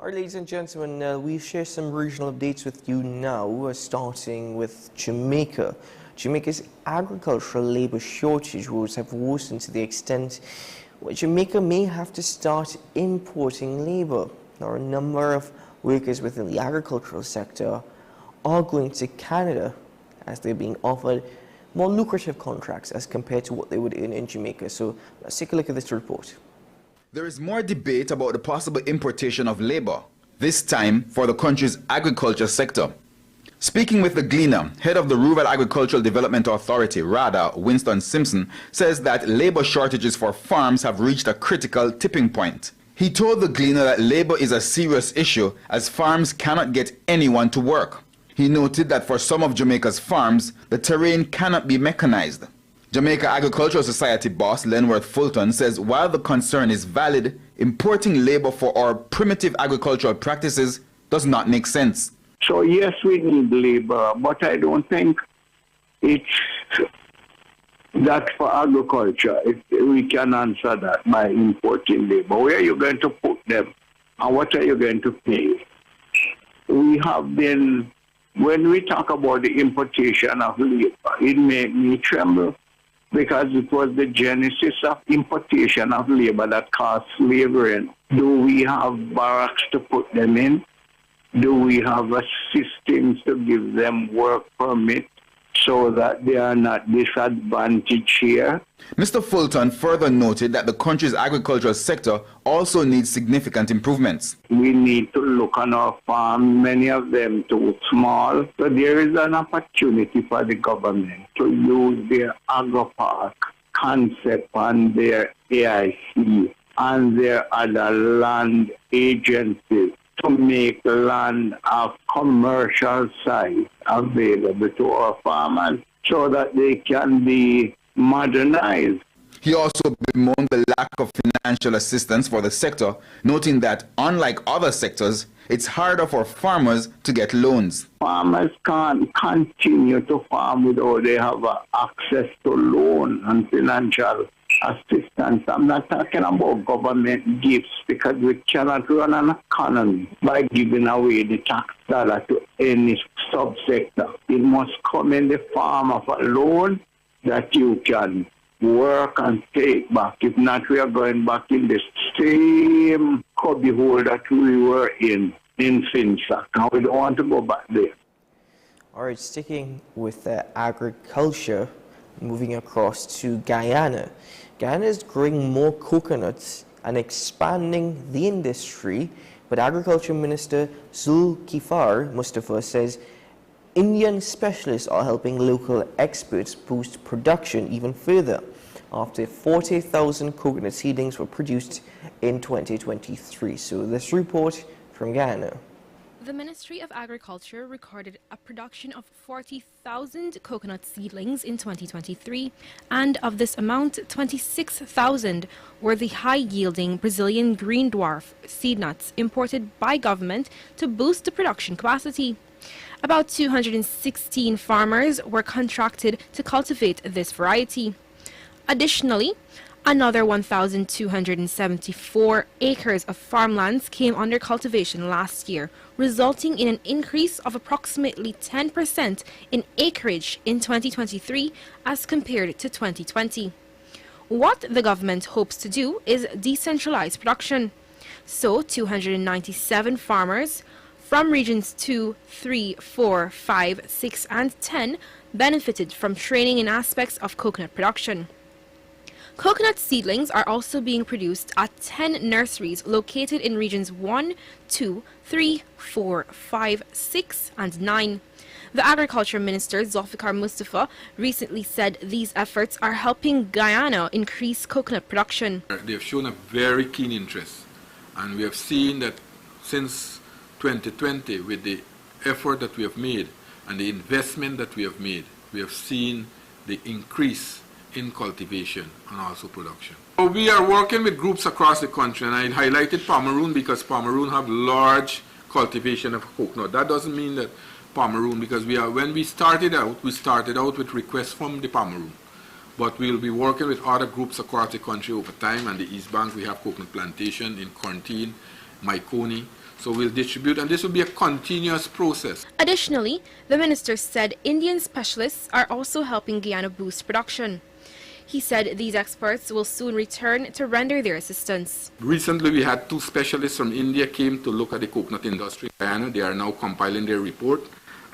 All right, ladies and gentlemen, we share some regional updates with you now, starting with Jamaica. Jamaica's agricultural labor shortage woes have worsened to the extent where Jamaica may have to start importing labor. Now, a number of workers within the agricultural sector are going to Canada as they're being offered more lucrative contracts as compared to what they would earn in Jamaica. So let's take a look at this report. There is more debate about the possible importation of labor, this time for the country's agriculture sector. Speaking with the Gleaner, head of the Rural Agricultural Development Authority, RADA, Winston Simpson, says that labor shortages for farms have reached a critical tipping point. He told the Gleaner that labor is a serious issue as farms cannot get anyone to work. He noted that for some of Jamaica's farms, the terrain cannot be mechanized. Jamaica Agricultural Society boss Lenworth Fulton says while the concern is valid, importing labor for our primitive agricultural practices does not make sense. So yes, we need labor, but I don't think it's that for agriculture. We can answer that by importing labor. Where are you going to put them and what are you going to pay? We have been, when we talk about the importation of labor, it made me tremble because it was the genesis of importation of labor that caused slavery. Do we have barracks to put them in? Do we have a system to give them work permit so that they are not disadvantaged here? Mr. Fulton further noted that the country's agricultural sector also needs significant improvements. We need to look on our farms, many of them too small. So there is an opportunity for the government to use their agri-park concept and their AIC and their other land agencies to make land of commercial size available to our farmers so that they can be modernized. He also bemoaned the lack of financial assistance for the sector, noting that unlike other sectors, it's harder for farmers to get loans. Farmers can't continue to farm without they have access to loan and financial assistance. I'm not talking about government gifts because we cannot run an economy by giving away the tax dollar to any subsector. It must come in the form of a loan that you can work and take back. If not, we are going back in the same cubbyhole that we were in FinSAC, and we don't want to go back there. All right, sticking with agriculture, moving across to Guyana. Guyana is growing more coconuts and expanding the industry, but Agriculture Minister Zulkifar Mustafa says Indian specialists are helping local experts boost production even further after 40,000 coconut seedlings were produced in 2023. So this report from Guyana. The Ministry of Agriculture recorded a production of 40,000 coconut seedlings in 2023, and of this amount, 26,000 were the high-yielding Brazilian green dwarf seed nuts imported by government to boost the production capacity. About 216 farmers were contracted to cultivate this variety. Additionally, another 1,274 acres of farmlands came under cultivation last year, resulting in an increase of approximately 10% in acreage in 2023 as compared to 2020. What the government hopes to do is decentralize production. So 297 farmers from regions 2, 3, 4, 5, 6, and 10 benefited from training in aspects of coconut production. Coconut seedlings are also being produced at 10 nurseries located in regions 1, 2, 3, 4, 5, 6, and 9. The Agriculture Minister, Zulkifar Mustafa, recently said these efforts are helping Guyana increase coconut production. They have shown a very keen interest, and we have seen that since 2020, with the effort that we have made and the investment that we have made, we have seen the increase in cultivation and also production. So we are working with groups across the country, and I highlighted Pomeroon because Pomeroon have large cultivation of coconut. That doesn't mean that Pomeroon, because when we started out with requests from the Pomeroon, but we'll be working with other groups across the country over time. And the East Bank, we have coconut plantation in Quarantine, Maikoni. So we'll distribute, and this will be a continuous process. Additionally, the minister said Indian specialists are also helping Guyana boost production. He said these experts will soon return to render their assistance. Recently, we had 2 specialists from India came to look at the coconut industry in Guyana. They are now compiling their report,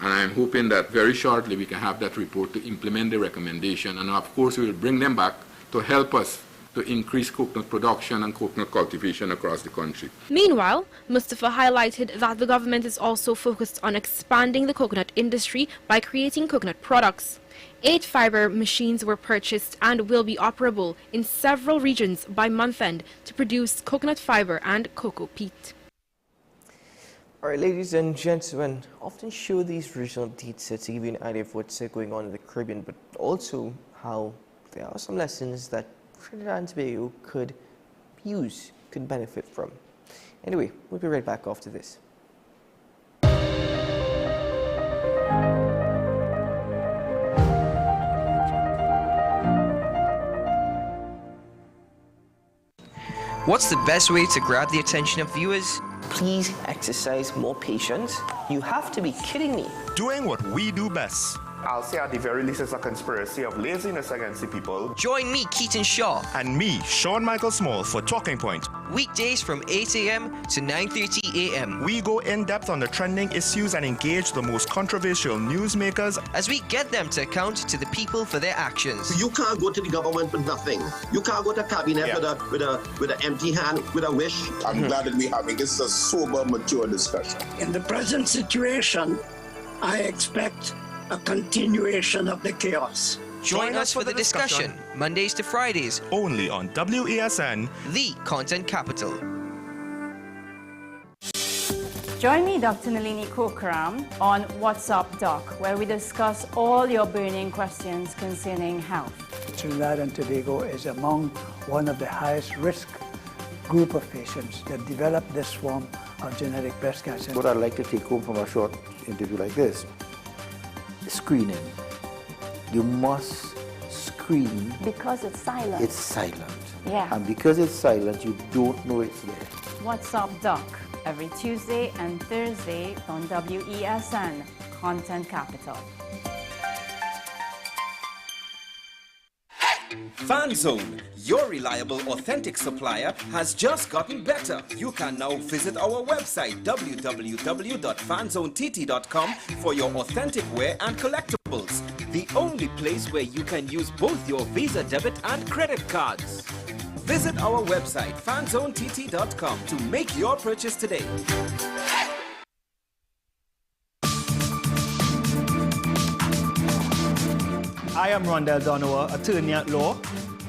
and I'm hoping that very shortly we can have that report to implement the recommendation. And of course, we will bring them back to help us to increase coconut production and coconut cultivation across the country. Meanwhile, Mustafa highlighted that the government is also focused on expanding the coconut industry by creating coconut products. 8 fiber machines were purchased and will be operable in several regions by month-end to produce coconut fiber and cocoa peat. All right, ladies and gentlemen, often show these regional data to give you an idea of what's going on in the Caribbean, but also how there are some lessons that Trinidad and Tobago could use, could benefit from. Anyway, we'll be right back after this. What's the best way to grab the attention of viewers? Please exercise more patience. You have to be kidding me. Doing what we do best. I'll say at the very least it's a conspiracy of laziness against the people. Join me, Keaton Shaw. And me, Sean Michael Small, for Talking Point. Weekdays from 8 a.m. to 9:30 a.m. We go in-depth on the trending issues and engage the most controversial newsmakers as we get them to account to the people for their actions. You can't go to the government with nothing. You can't go to cabinet with an empty hand, with a wish. I'm glad that we're having this a sober, mature discussion. In the present situation, I expect a continuation of the chaos. Join us for the discussion, Mondays to Fridays, only on WESN, the content capital. Join me, Dr. Nalini Kokram, on What's Up Doc, where we discuss all your burning questions concerning health. Trinidad and Tobago is among one of the highest risk group of patients that develop this form of genetic breast cancer. What I'd like to take home from a short interview like this: screening. You must screen. Because it's silent. It's silent. Yeah. And because it's silent, you don't know it's there. What's Up Doc, every Tuesday and Thursday on WESN, Content Capital. FanZone, your reliable, authentic supplier, has just gotten better. You can now visit our website www.fanzonett.com for your authentic wear and collectibles. The only place where you can use both your Visa debit and credit cards. Visit our website fanzonett.com to make your purchase today. I am Rondell Donowa, attorney at law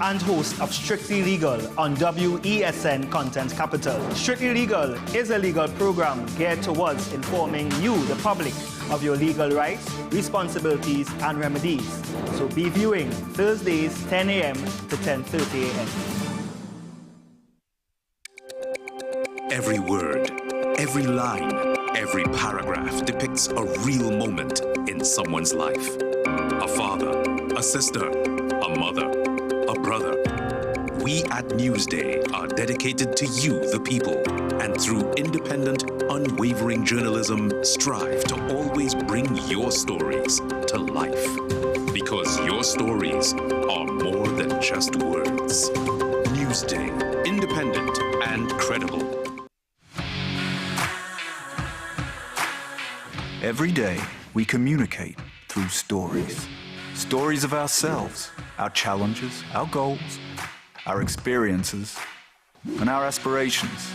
and host of Strictly Legal on WESN Content Capital. Strictly Legal is a legal program geared towards informing you, the public, of your legal rights, responsibilities, and remedies. So be viewing Thursdays, 10 a.m. to 10:30 a.m. Every word, every line, every paragraph depicts a real moment in someone's life. A father, a sister, a mother, a brother. We at Newsday are dedicated to you, the people, and through independent, unwavering journalism, strive to always bring your stories to life. Because your stories are more than just words. Newsday, independent and credible. Every day, we communicate through stories. Stories of ourselves, our challenges, our goals, our experiences, and our aspirations.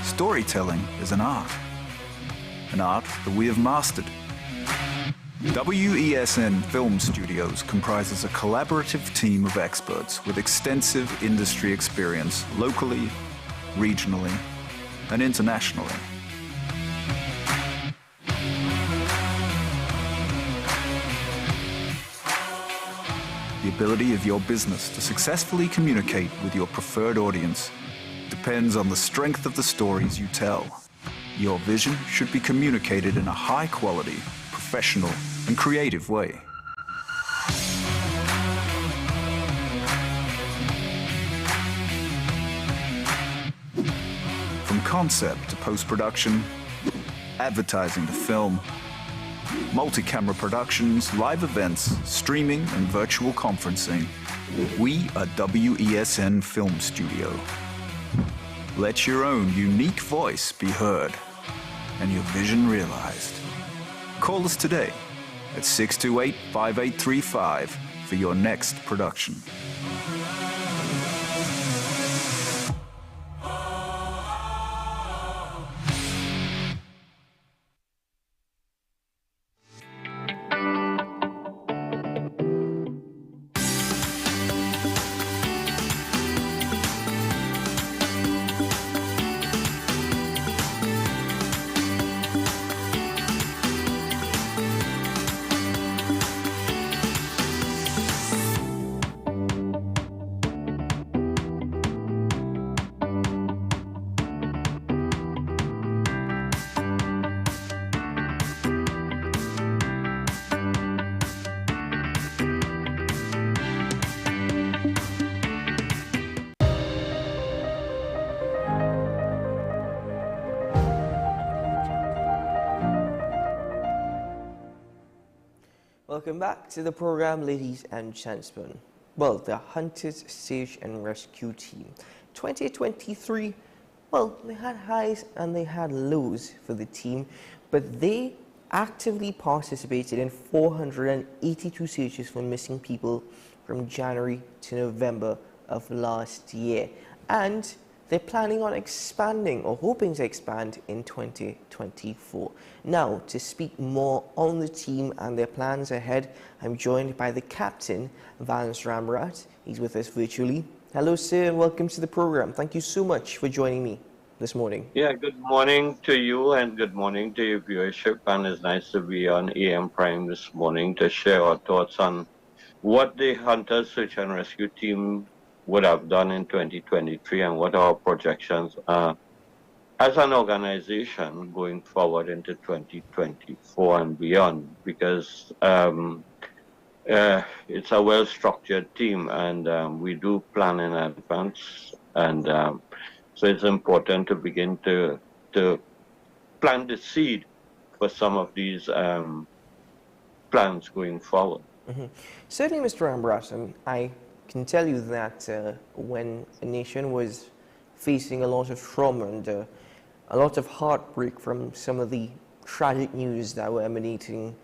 Storytelling is an art that we have mastered. WESN Film Studios comprises a collaborative team of experts with extensive industry experience locally, regionally, and internationally. The ability of your business to successfully communicate with your preferred audience depends on the strength of the stories you tell. Your vision should be communicated in a high-quality, professional, and creative way. concept to post-production, advertising to film, multi-camera productions, live events, streaming, and virtual conferencing. We are WESN Film Studio. Let your own unique voice be heard and your vision realized. Call us today at 628-5835 for your next production. Welcome back to the program, ladies and gentlemen. Well, the Hunters Search and Rescue Team 2023, well, they had highs and they had lows for the team, but they actively participated in 482 searches for missing people from January to November of last year. And they're planning on expanding or hoping to expand in 2024. Now, to speak more on the team and their plans ahead, I'm joined by the captain, Vance Ramrat. He's with us virtually. Hello, sir, and welcome to the program. Thank you so much for joining me this morning. Yeah, good morning to you and good morning to your viewership. And it's nice to be on AM Prime this morning to share our thoughts on what the Hunters Search and Rescue Team would have done in 2023 and what our projections are as an organization going forward into 2024 and beyond, because it's a well-structured team and we do plan in advance, and so it's important to begin to plant the seed for some of these plans going forward. Certainly, Mr. Ramrat, I can tell you that when a nation was facing a lot of trauma and a lot of heartbreak from some of the tragic news that were emanating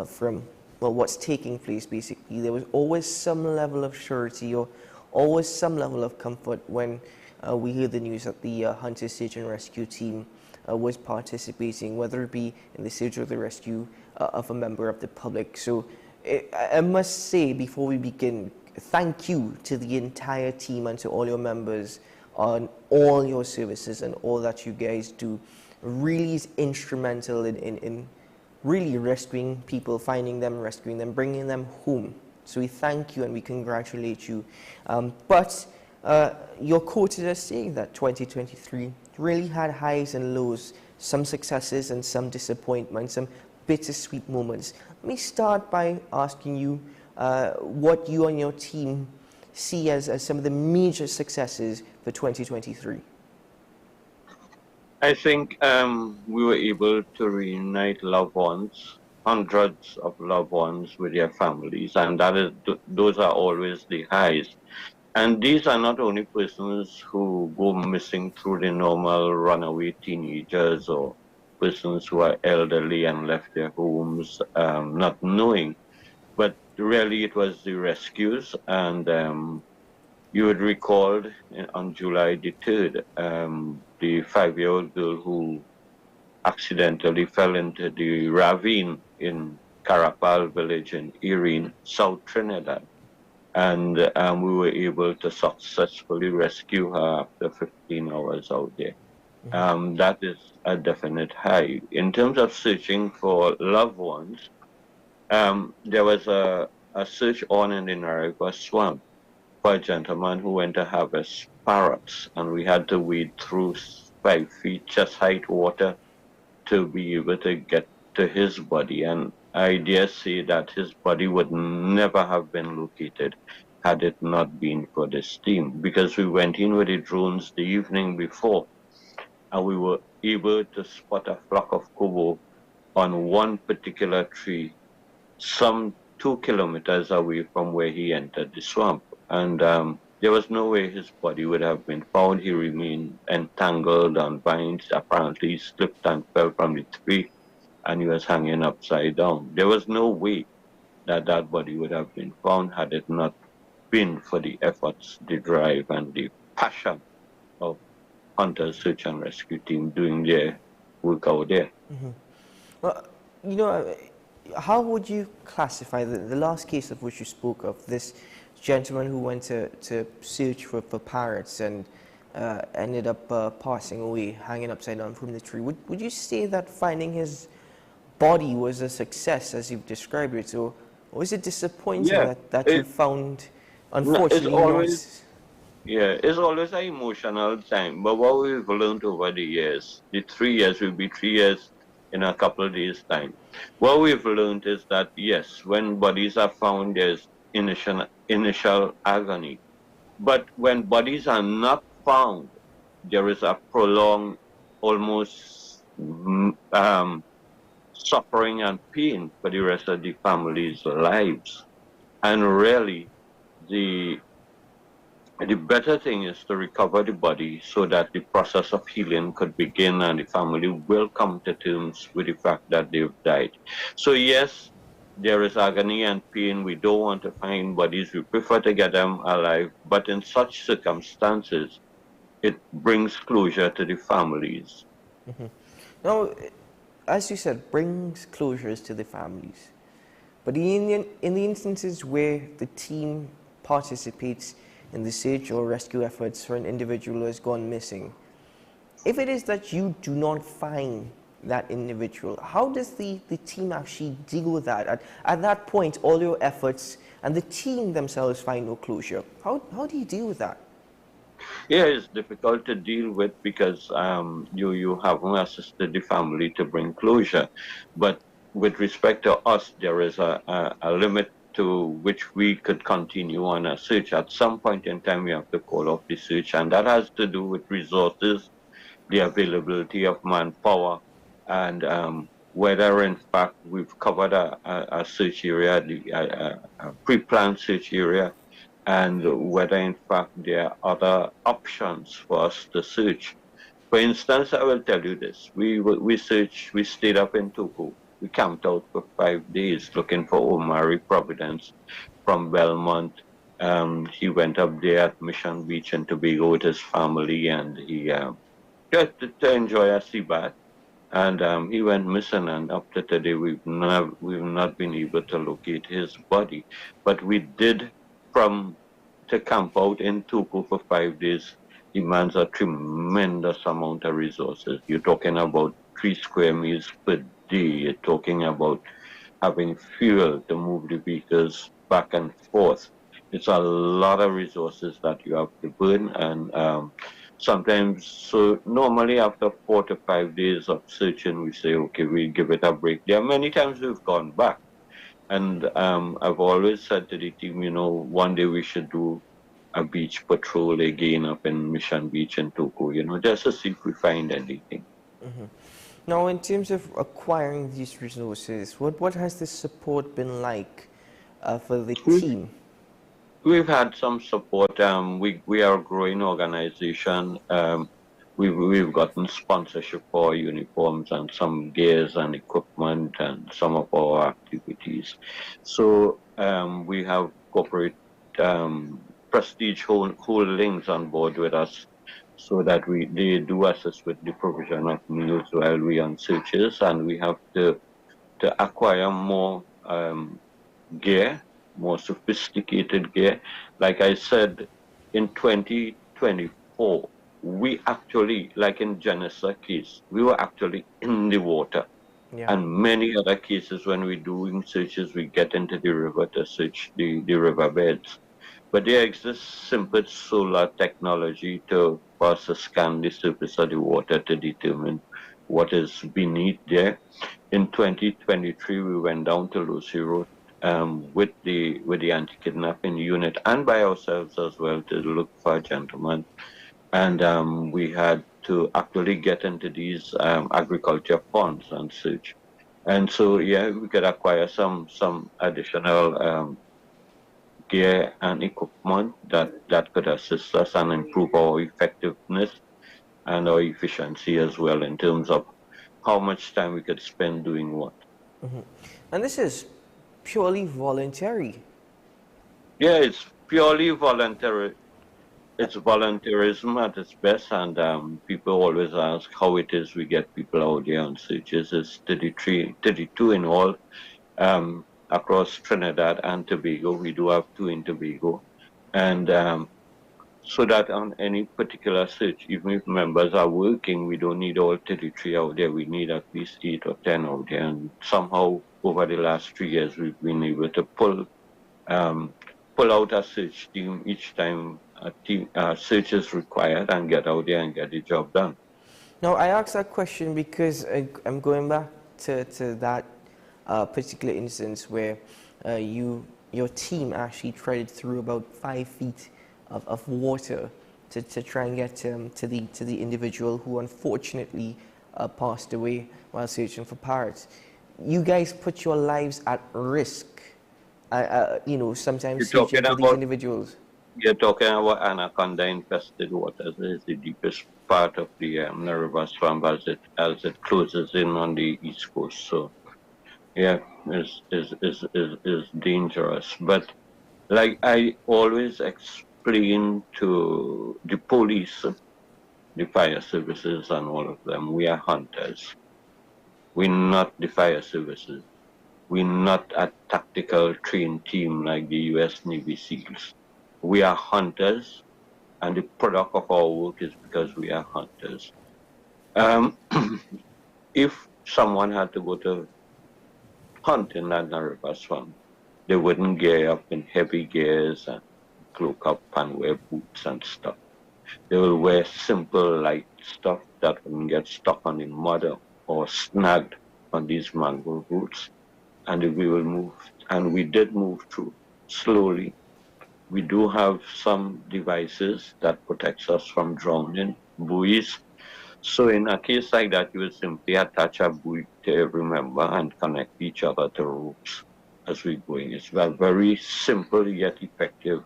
from, well, what's taking place, basically, there was always some level of surety or always some level of comfort when we hear the news that the Hunter Search and Rescue Team was participating, whether it be in the search or the rescue of a member of the public. So I must say, before we begin, thank you to the entire team and to all your members on all your services and all that you guys do. Really is instrumental in really rescuing people, finding them, rescuing them, bringing them home. So we thank you and we congratulate you. But you're quoted as saying that 2023 really had highs and lows, some successes and some disappointments, some bittersweet moments. Let me start by asking you what you and your team see as some of the major successes for 2023. I think we were able to reunite loved ones, hundreds of loved ones with their families, and those are always the highs. And these are not only persons who go missing through the normal runaway teenagers or persons who are elderly and left their homes not knowing, but really it was the rescues. And you would recall on July the 3rd, the 5-year-old girl who accidentally fell into the ravine in Carapal village in Erin, South Trinidad. And we were able to successfully rescue her after 15 hours out there. That is a definite high. In terms of searching for loved ones, there was a search on in the Narigua swamp for a gentleman who went to harvest parrots, and we had to wade through 5 feet chest height water to be able to get to his body. And I dare say that his body would never have been located had it not been for this team, because we went in with the drones the evening before and we were able to spot a flock of kubo on one particular tree, some 2 kilometers away from where he entered the swamp. And there was no way his body would have been found. He remained entangled on vines. Apparently, he slipped and fell from the tree, and he was hanging upside down. There was no way that that body would have been found had it not been for the efforts, the drive, and the passion of Hunter's search and rescue team doing their work out there. Well, you know, how would you classify the last case of which you spoke of, this gentleman who went to search for parrots and ended up passing away, hanging upside down from the tree? Would you say that finding his body was a success, as you've described it, or was it disappointing that you found, unfortunately, it's always an emotional time. But what we've learned over the years, the 3 years will be 3 years in a couple of days' time. What we've learned is that, yes, when bodies are found, there's initial agony. But when bodies are not found, there is a prolonged, almost suffering and pain for the rest of the family's lives. And really, the better thing is to recover the body so that the process of healing could begin and the family will come to terms with the fact that they've died. So yes, there is agony and pain. We don't want to find bodies. We prefer to get them alive. But in such circumstances, it brings closure to the families. Now, as you said, brings closures to the families. But in the instances where the team participates in the search or rescue efforts for an individual who has gone missing, if it is that you do not find that individual, how does the team actually deal with that? At that point, all your efforts and the team themselves find no closure. How do you deal with that? Yeah, it's difficult to deal with because you haven't assisted the family to bring closure. But with respect to us, there is a limit to which we could continue on a search. At some point in time, we have to call off the search, and that has to do with resources, the availability of manpower, and whether in fact we've covered a search area, a pre-planned search area, and whether in fact there are other options for us to search. For instance, I will tell you this. We stayed up in Tuku. We camped out for 5 days looking for Omari Providence from Belmont. He went up there at Mission Beach in Tobago with his family, and he just to enjoy a sea bath. And he went missing, and up to today we've not been able to locate his body. But we did, to camp out in Tuku for 5 days, demands a tremendous amount of resources. You're talking about 3 square meals per day. You're talking about having fuel to move the vehicles back and forth. It's a lot of resources that you have to burn, and sometimes, so normally after 4 to 5 days of searching, we say, okay, we give it a break. There are many times we've gone back, and I've always said to the team, one day we should do a beach patrol again up in Mission Beach in Tuku, just to see if we find anything. Now, in terms of acquiring these resources, what has the support been like for the team? We've had some support. We are a growing organization. We've gotten sponsorship for uniforms and some gears and equipment and some of our activities. So we have corporate Prestige Holdings on board with us, so that they do assist with the provision of meals while we on searches, and we have to acquire more gear, more sophisticated gear. Like I said, in 2024, we actually, like in Genesis case, we were actually in the water. Yeah. And many other cases, when we're doing searches, we get into the river to search the riverbeds. But there exists simple solar technology for us to scan the surface of the water to determine what is beneath there. In 2023, we went down to Lucy Road with the anti-kidnapping unit and by ourselves as well to look for a gentleman. And we had to actually get into these agriculture funds and such. And so, yeah, we could acquire some additional gear and equipment that could assist us and improve our effectiveness and our efficiency as well in terms of how much time we could spend doing what. And this is purely voluntary. Yeah, it's purely voluntary. It's volunteerism at its best, and people always ask how it is we get people out there on searches. It's 32 in all across Trinidad and Tobago. We do have 2 in Tobago. And so that on any particular search, even if members are working, we don't need all 33 out there. We need at least 8 or 10 out there. And somehow over the last 3 years, we've been able to pull out a search team each time a search is required and get out there and get the job done. Now, I asked that question because I'm going back to that particular instance where your team actually treaded through about 5 feet of water to try and get to the individual who unfortunately passed away while searching for parrots. You guys put your lives at risk, sometimes searching for these individuals. You're talking about anaconda-infested waters. It's the deepest part of the river swamp as it closes in on the east coast. So, yeah, is dangerous. But like I always explain to the police, the fire services, and all of them, we are hunters. We're not the fire services. We're not a tactical trained team like the U.S. Navy SEALs. We are hunters, and the product of our work is because we are hunters. If someone had to go to hunt in that river swamp, they wouldn't gear up in heavy gears and cloak up and wear boots and stuff. They will wear simple, light stuff that wouldn't get stuck on the mud or snagged on these mangrove roots. And we will move, and we did move through slowly. We do have some devices that protects us from drowning, buoys. So in a case like that, you will simply attach a buoy to every member and connect each other to ropes as we're going. It's a very simple yet effective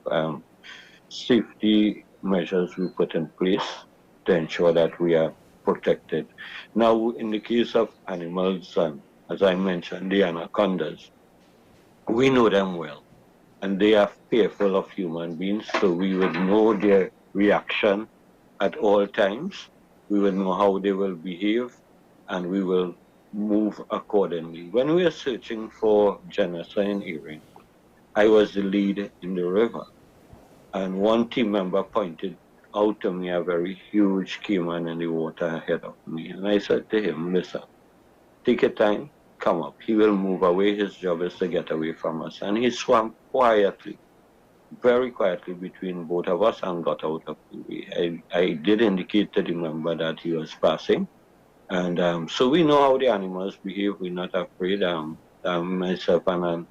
safety measures we put in place to ensure that we are protected. Now, in the case of animals, as I mentioned, the anacondas, we know them well. And they are fearful of human beings, so we would know their reaction at all times. We will know how they will behave, and we will move accordingly. When we are searching for genocide in Earring, I was the lead in the river, and one team member pointed out to me a very huge caiman in the water ahead of me, and I said to him, listen, take your time, come up. He will move away. His job is to get away from us. And he swam quietly, very quietly between both of us and got out of the way. I did indicate to the member that he was passing. And so we know how the animals behave. We're not afraid. Myself, and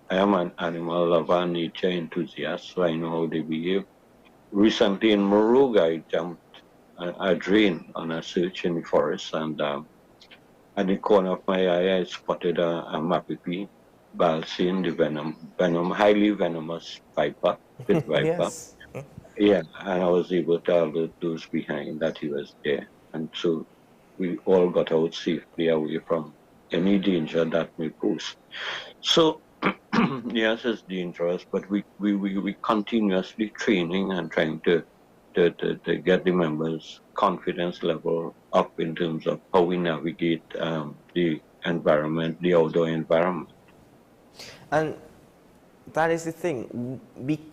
I am an animal lover, nature enthusiast, so I know how they behave. Recently in Moruga, I jumped a drain on a search in the forest, and at the corner of my eye, I spotted a mapipi, balsine, the highly venomous viper, pit viper. Yes. Yeah, and I was able to alert those behind that he was there. And so we all got out safely away from any danger that may pose. So, yes, it's dangerous, but we continuously training and trying to get the members' confidence level up in terms of how we navigate the environment, the outdoor environment. And that is the thing.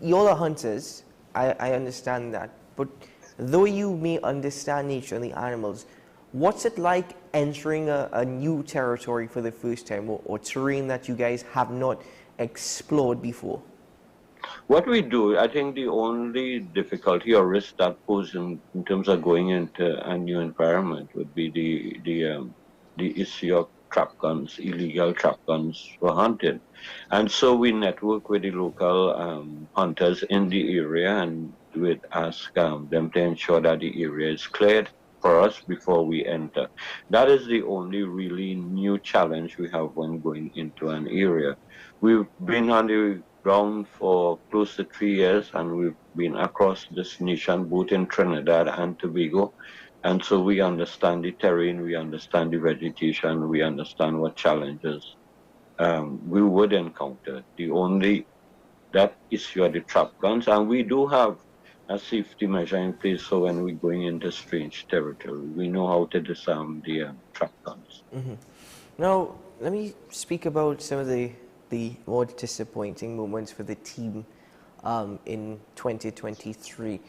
You're the hunters, I understand that. But though you may understand nature and the animals, what's it like entering a new territory for the first time, or terrain that you guys have not explored before? What we do, I think the only difficulty or risk that poses in terms of going into a new environment would be the issue of trap guns, illegal trap guns for hunting. And so we network with the local hunters in the area, and we'd ask them to ensure that the area is cleared for us before we enter. That is the only really new challenge we have when going into an area. We've been on the ground for close to 3 years, and we've been across this nation, both in Trinidad and Tobago. And so we understand the terrain, we understand the vegetation, we understand what challenges we would encounter. The only that issue are the trap guns, and we do have a safety measure in place. So when we're going into strange territory, we know how to disarm the trap guns. Now, let me speak about some of the more disappointing moments for the team in 2023.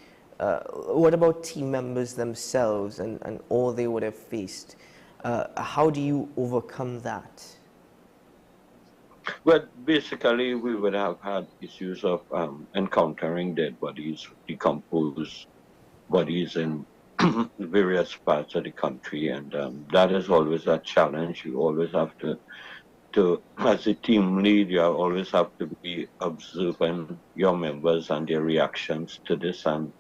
What about team members themselves and all they would have faced? How do you overcome that? Well, basically, we would have had issues of encountering dead bodies, decomposed bodies in various parts of the country, and that is always a challenge. You always have to, as a team lead, you always have to be observing your members and their reactions to this, and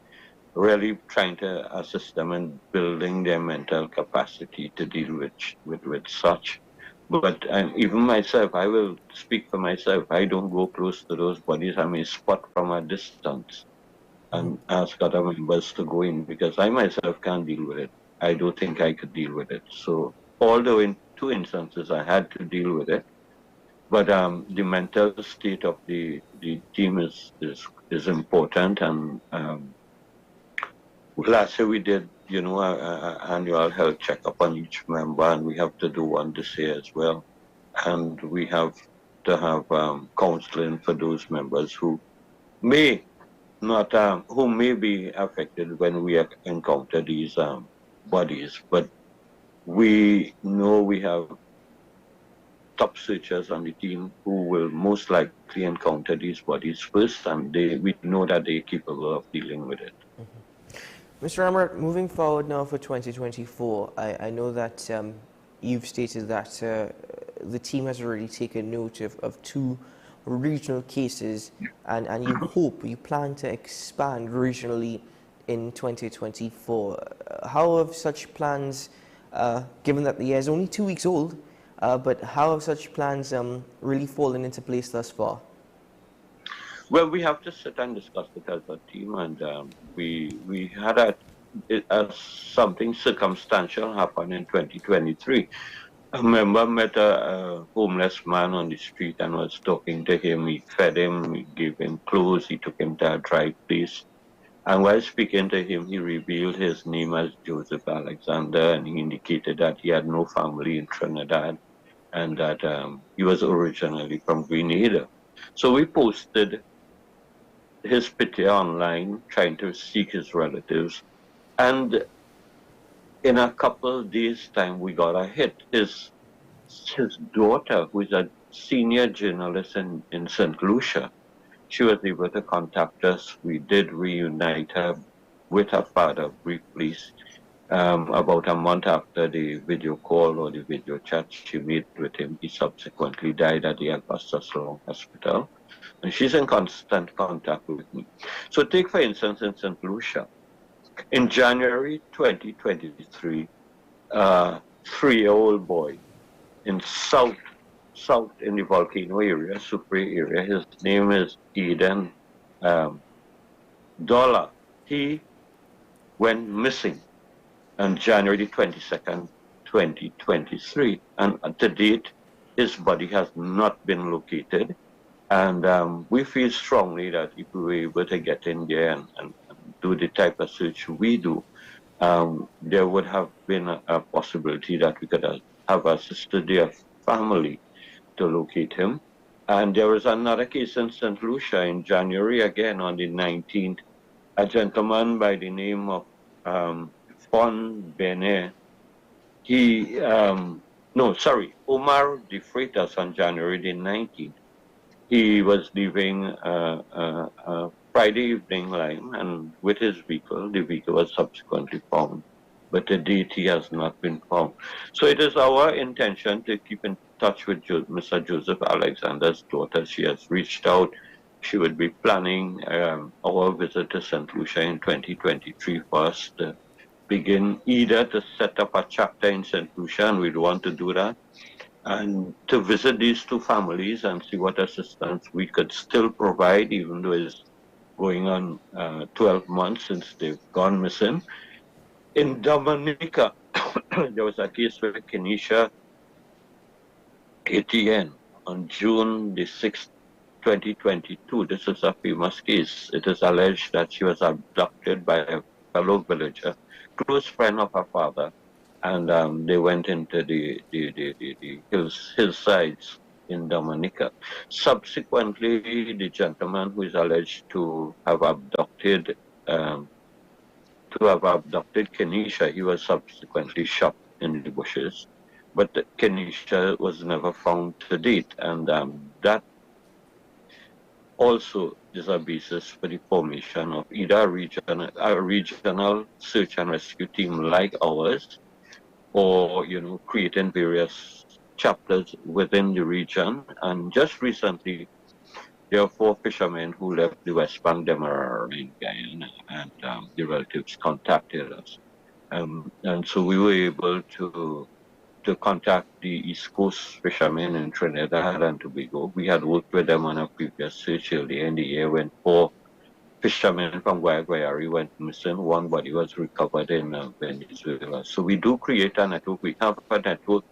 really trying to assist them in building their mental capacity to deal with such. But even myself, I will speak for myself. I don't go close to those bodies. I may spot from a distance and ask other members to go in, because I myself can't deal with it. I don't think I could deal with it. So although in 2 instances I had to deal with it, but the mental state of the team is important. And last year we did, an annual health checkup on each member, and we have to do one this year as well. And we have to have counseling for those members who may not, who may be affected when we encounter these bodies. But we know we have top searchers on the team who will most likely encounter these bodies first, and we know that they're capable of dealing with it. Mr. Amrat, moving forward now for 2024, I know that you've stated that the team has already taken note of 2 regional cases, and you plan to expand regionally in 2024. How have such plans, given that the year is only 2 weeks old, but how have such plans really fallen into place thus far? Well, we have to sit and discuss it as a team, and we had something circumstantial happen in 2023. A member met a homeless man on the street and was talking to him. He fed him, he gave him clothes, he took him to a dry place. And while speaking to him, he revealed his name as Joseph Alexander, and he indicated that he had no family in Trinidad and that he was originally from Greendot. So we posted his picture online, trying to seek his relatives. And in a couple of days' time, we got a hit. His daughter, who is a senior journalist in St. Lucia, she was able to contact us. We did reunite her with her father briefly. About a month after the video call or the video chat she made with him, he subsequently died at the Augustus Long Hospital. And she's in constant contact with me. So take, for instance, in St. Lucia. In January 2023, a 3-year-old boy in south in the Volcano area, Supre area, his name is Eden Dollar. He went missing on January 22nd, 2023. And to date, his body has not been located. And we feel strongly that if we were able to get in there and do the type of search we do, there would have been a possibility that we could have assisted their family to locate him. And there was another case in St. Lucia in January, again on the 19th, a gentleman by the name of Fon Benet. Omar de Freitas on January the 19th. He was leaving Friday evening line, and with his vehicle, the vehicle was subsequently found. But to date, he has not been found. So it is our intention to keep in touch with Mr. Joseph Alexander's daughter. She has reached out. She would be planning our visit to St. Lucia in 2023 for us to begin either to set up a chapter in St. Lucia, and we'd want to do that, and to visit these two families and see what assistance we could still provide, even though it's going on 12 months since they've gone missing. In Dominica, there was a case with Kenisha ATN on June the 6th, 2022. This is a famous case. It is alleged that she was abducted by a fellow villager, close friend of her father, and they went into the hillsides in Dominica. Subsequently, the gentleman who is alleged to have abducted Kenisha, he was subsequently shot in the bushes, but Kenisha was never found to date, and that also is a basis for the formation of either a regional search and rescue team like ours, or creating various chapters within the region. And just recently, there are 4 fishermen who left the West Bank Demerara in Guyana, and the relatives contacted us, and so we were able to contact the East Coast fishermen in Trinidad and Tobago. We had worked with them on a previous search earlier in the year when 4 fishermen from Guayari went missing. One body was recovered in Venezuela. So we do create a network. We have a network,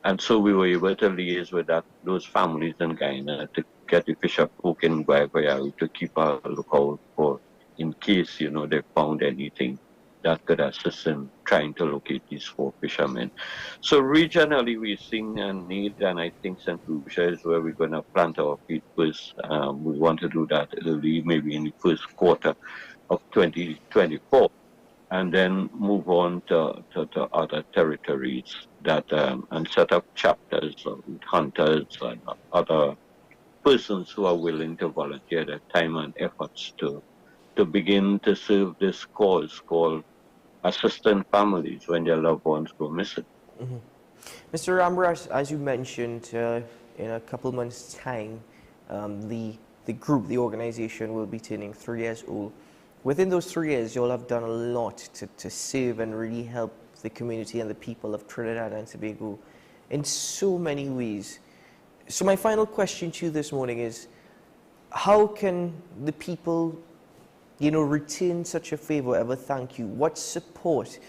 and so we were able to liaise with those families in Guyana to get the fisher folk in Guayari to keep a lookout for, in case they found anything that could assist in trying to locate these 4 fishermen. So regionally, we're seeing a need, and I think St. Lucia is where we're going to plant our feet first. We want to do that early, maybe in the first quarter of 2024, and then move on to other territories that and set up chapters with hunters and other persons who are willing to volunteer their time and efforts to begin to serve this cause called assisting families when their loved ones go missing. Mr. Ramras, as you mentioned, in a couple months' time, the organization will be turning 3 years old. Within those 3 years, you'll have done a lot to serve and really help the community and the people of Trinidad and Tobago in so many ways. So my final question to you this morning is, how can the people return such a favor, ever thank you? What support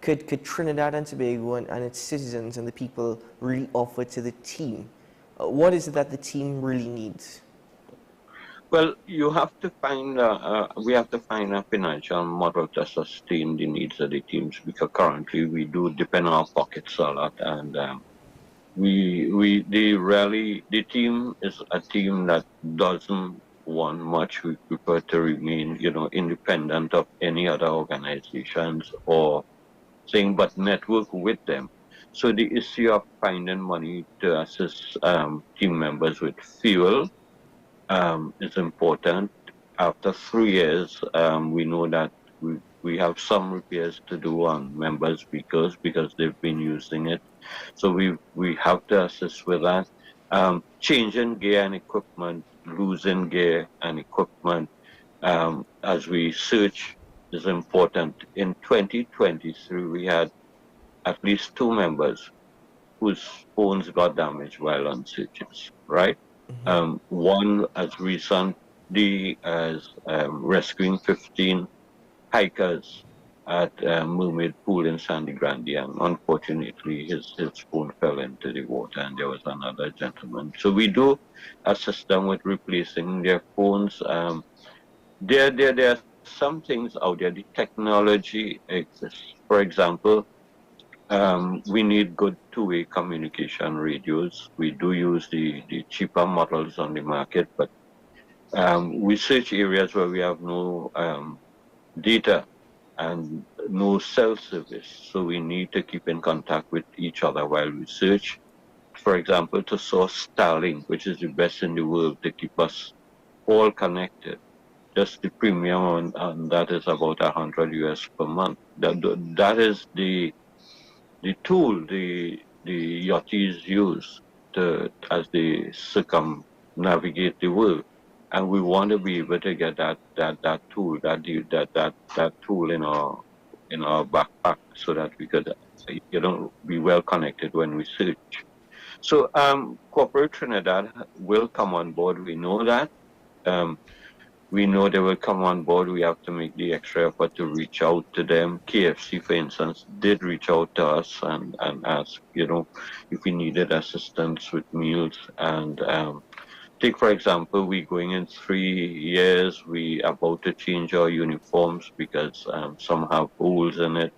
could Trinidad and Tobago and its citizens and the people really offer to the team? What is it that the team really needs? Well, you have to find, we have to find a financial model to sustain the needs of the teams, because currently we do depend on our pockets a lot, and the team is a team that doesn't want much. We prefer to remain, independent of any other organizations or thing, but network with them. So the issue of finding money to assist team members with fuel is important. After 3 years, we know that we have some repairs to do on members' vehicles because they've been using it. So we have to assist with that. Changing gear and equipment, losing gear and equipment as we search is important. In 2023, we had at least 2 members whose phones got damaged while on searches, right? One as recently as rescuing 15 hikers at Mermaid Pool in Sandy Grande, and unfortunately his phone fell into the water, and there was another gentleman. So we do assist them with replacing their phones. There are some things out there. The technology exists. For example, we need good two-way communication radios. We do use the cheaper models on the market, but we search areas where we have no data and no cell service, so we need to keep in contact with each other while we search. For example, to source Starlink, which is the best in the world to keep us all connected. Just the premium on that is about $100 US per month. That is the tool the yachties use as they circumnavigate the world, and we want to be able to get that tool in our in our backpack so that we could, be well connected when we search. So corporate Trinidad will come on board. We know that. We know they will come on board. We have to make the extra effort to reach out to them. KFC, for instance, did reach out to us and ask, if we needed assistance with meals. And take, for example, we going in 3 years. We about to change our uniforms because some have holes in it.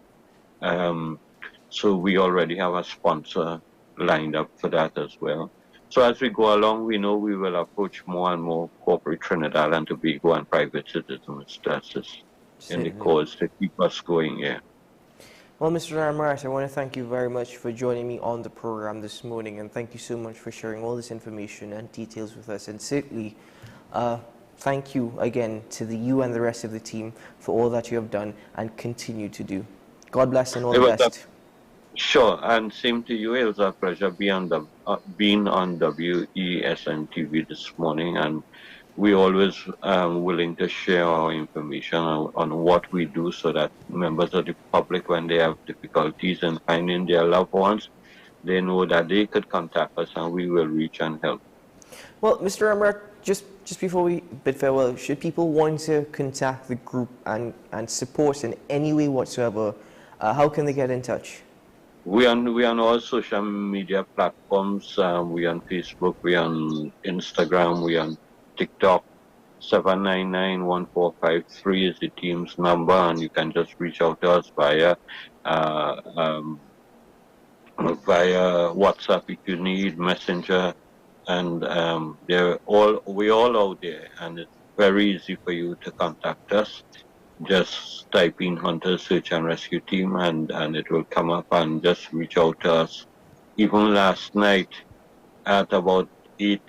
So we already have a sponsor lined up for that as well. So as we go along, we know we will approach more and more corporate Trinidad and Tobago and private citizens to assist in the cause to keep us going here. Well, Mr. Ramrat, I want to thank you very much for joining me on the program this morning, and thank you so much for sharing all this information and details with us. And certainly, thank you again to you and the rest of the team for all that you have done and continue to do. God bless and all the best. Sure, and same to you. It was a pleasure being on WESN TV this morning, and we always willing to share our information on what we do so that members of the public, when they have difficulties in finding their loved ones, they know that they could contact us and we will reach and help. Well, Mr. Ramrat, just before we bid farewell, should people want to contact the group and support in any way whatsoever, how can they get in touch? We on all social media platforms. We on Facebook, we on Instagram, we on TikTok. 799-1453 is the team's number, and you can just reach out to us via WhatsApp if you need, Messenger, and we're all out there, and it's very easy for you to contact us. Just type in Hunter Search and Rescue Team and it will come up, and just reach out to us. Even last night at about 8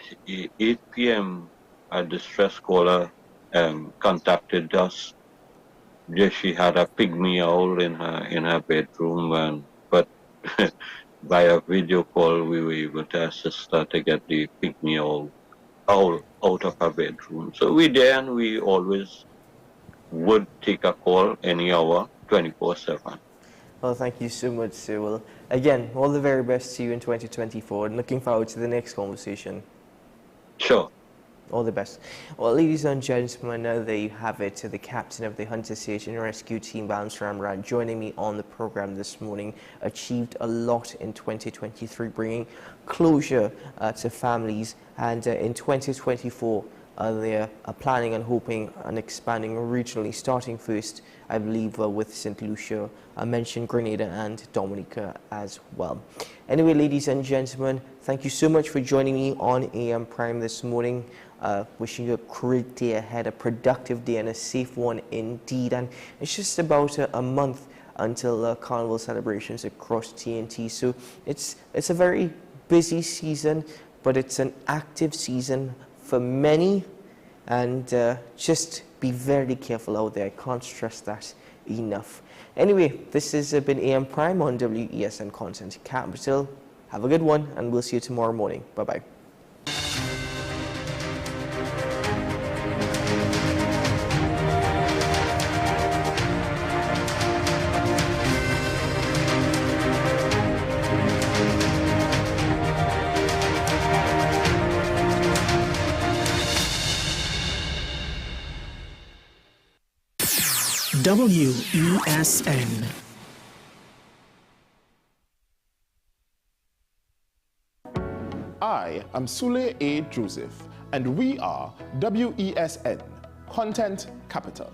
p.m. a distress caller contacted us. She had a pygmy owl in her bedroom, but via video call we were able to assist her to get the pygmy owl out of her bedroom. So we're there, and we always would take a call any hour, 24/7. Well, thank you so much, sir. Well, again, all the very best to you in 2024, and looking forward to the next conversation. Sure. All the best. Well, ladies and gentlemen, there you have it. The captain of the Hunter Search and Rescue Team, Mr. Ramrat, joining me on the program this morning, achieved a lot in 2023, bringing closure to families, and in 2024, they are planning and hoping and expanding regionally, starting first, I believe, with St. Lucia. I mentioned Grenada and Dominica as well. Anyway, ladies and gentlemen, thank you so much for joining me on AM Prime this morning. Wishing you a great day ahead, a productive day and a safe one indeed. And it's just about a month until Carnival celebrations across TNT. So it's a very busy season, but it's an active season for many, and just be very careful out there. I can't stress that enough. Anyway, this has been AM Prime on WESN Content Capital. Have a good one, and we'll see you tomorrow morning. Bye-bye. WESN. I am Sule A. Joseph, and we are WESN, Content Capital.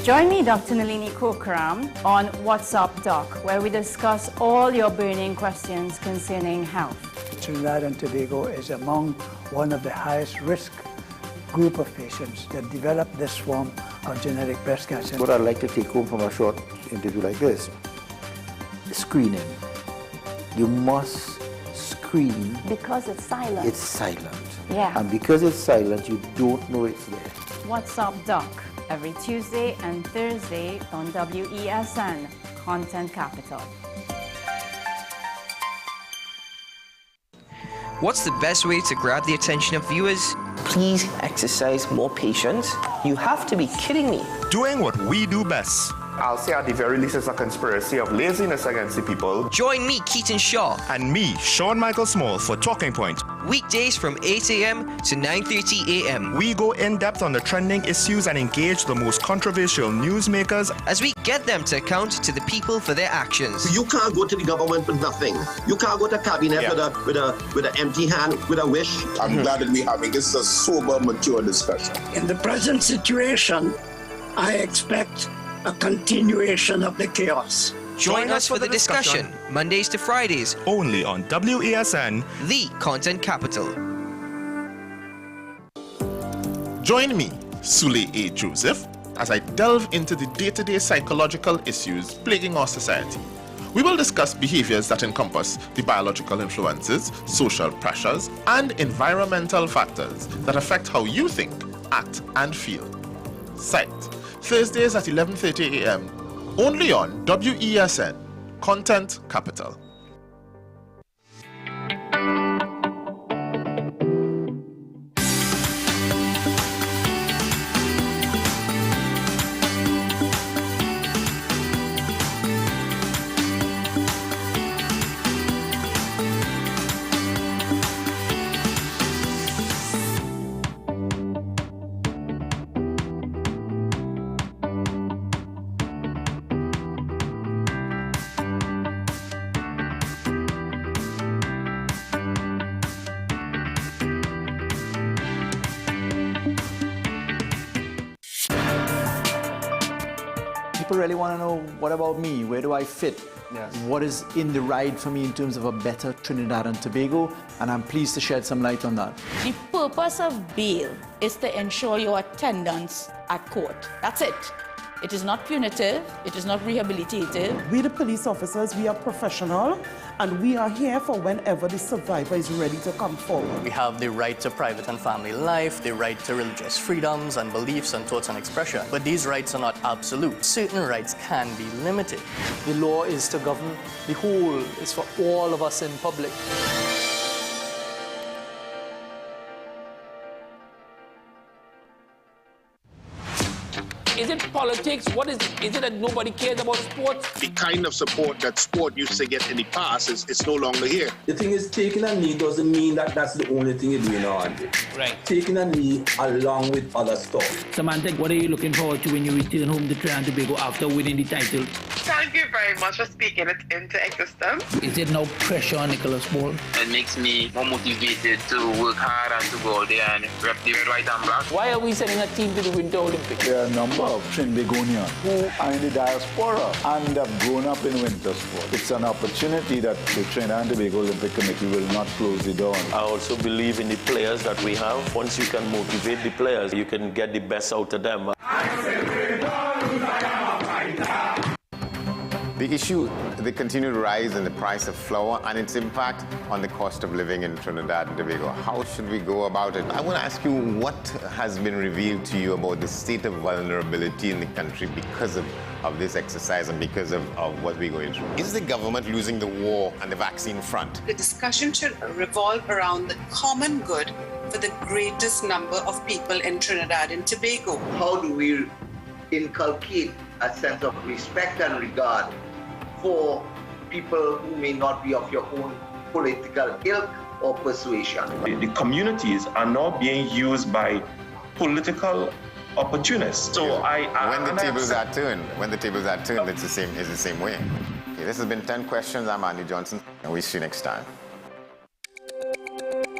Join me, Dr. Nalini Kokram, on WhatsApp Doc, where we discuss all your burning questions concerning health. Trinidad and Tobago is among one of the highest risk group of patients that develop this form of genetic breast cancer. What I'd like to take home from a short interview like this, screening. You must screen. Because it's silent. It's silent. Yeah. And because it's silent, you don't know it's there. WhatsApp Doc, every Tuesday and Thursday on WESN, Content Capital. What's the best way to grab the attention of viewers? Please exercise more patience. You have to be kidding me. Doing what we do best. I'll say at the very least it's a conspiracy of laziness against the people. Join me, Keaton Shaw. And me, Sean Michael Small, for Talking Point. Weekdays from 8 a.m. to 9:30 a.m. We go in depth on the trending issues and engage the most controversial newsmakers as we get them to account to the people for their actions. You can't go to the government with nothing. You can't go to cabinet with an empty hand, with a wish. I'm glad that we're having this a sober, mature discussion. In the present situation, I expect a continuation of the chaos. Join us for the discussion, Mondays to Fridays, only on WESN, the content capital. Join me, Sule A. Joseph, as I delve into the day-to-day psychological issues plaguing our society. We will discuss behaviors that encompass the biological influences, social pressures, and environmental factors that affect how you think, act, and feel. Sight, Thursdays at 11:30 a.m. only on WESN, Content Capital. People really want to know, what about me? Where do I fit? Yes. What is in the ride for me in terms of a better Trinidad and Tobago? And I'm pleased to shed some light on that. The purpose of bail is to ensure your attendance at court. That's it. It is not punitive. It is not rehabilitative. We, the police officers, we are professional, and we are here for whenever the survivor is ready to come forward. We have the right to private and family life, the right to religious freedoms and beliefs and thoughts and expression. But these rights are not absolute. Certain rights can be limited. The law is to govern the whole. It's for all of us in public. Is it politics? What is it that nobody cares about sports? The kind of support that sport used to get in the past is no longer here. The thing is, taking a knee doesn't mean that that's the only thing you're doing on. Right. Taking a knee along with other stuff. Samantha, what are you looking forward to when you return home to Trinidad and Tobago after winning the title? Thank you very much for speaking it into existence. Is there no pressure on Nicholas Paul? It makes me more motivated to work hard and to go out there and rep the white and black. Why are we sending a team to the Winter Olympics? There are a number of Trinbagonians who are in the diaspora and have grown up in winter sport. It's an opportunity that the Trinidad and Tobago Olympic Committee will not close the door on. I also believe in the players that we have. Once you can motivate the players, you can get the best out of them. The issue, the continued rise in the price of flour and its impact on the cost of living in Trinidad and Tobago. How should we go about it? I want to ask you, what has been revealed to you about the state of vulnerability in the country because of this exercise and because of what we're going through? Is the government losing the war on the vaccine front? The discussion should revolve around the common good for the greatest number of people in Trinidad and Tobago. How do we inculcate a sense of respect and regard for people who may not be of your own political ilk or persuasion? The communities are now being used by political opportunists. So when the tables are turned, it's the same way. Okay, this has been 10 questions. I'm Andy Johnson, and we'll see you next time.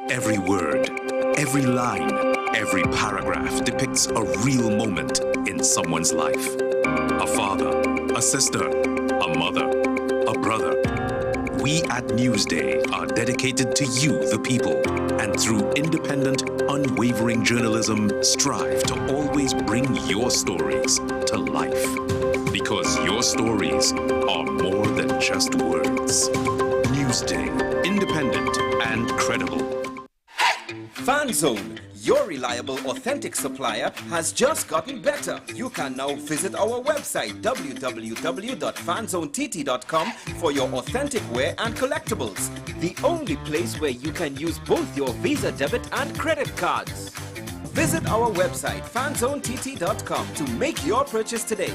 Every word, every line, every paragraph depicts a real moment in someone's life. A father, a sister, a mother, a brother. We at Newsday are dedicated to you, the people, and through independent, unwavering journalism, strive to always bring your stories to life. Because your stories are more than just words. Newsday, independent and credible. Fan Zone, Your reliable, authentic supplier has just gotten better. You can now visit our website www.fanzonett.com for your authentic wear and collectibles. The only place where you can use both your Visa debit and credit cards. Visit our website fanzonett.com to make your purchase today.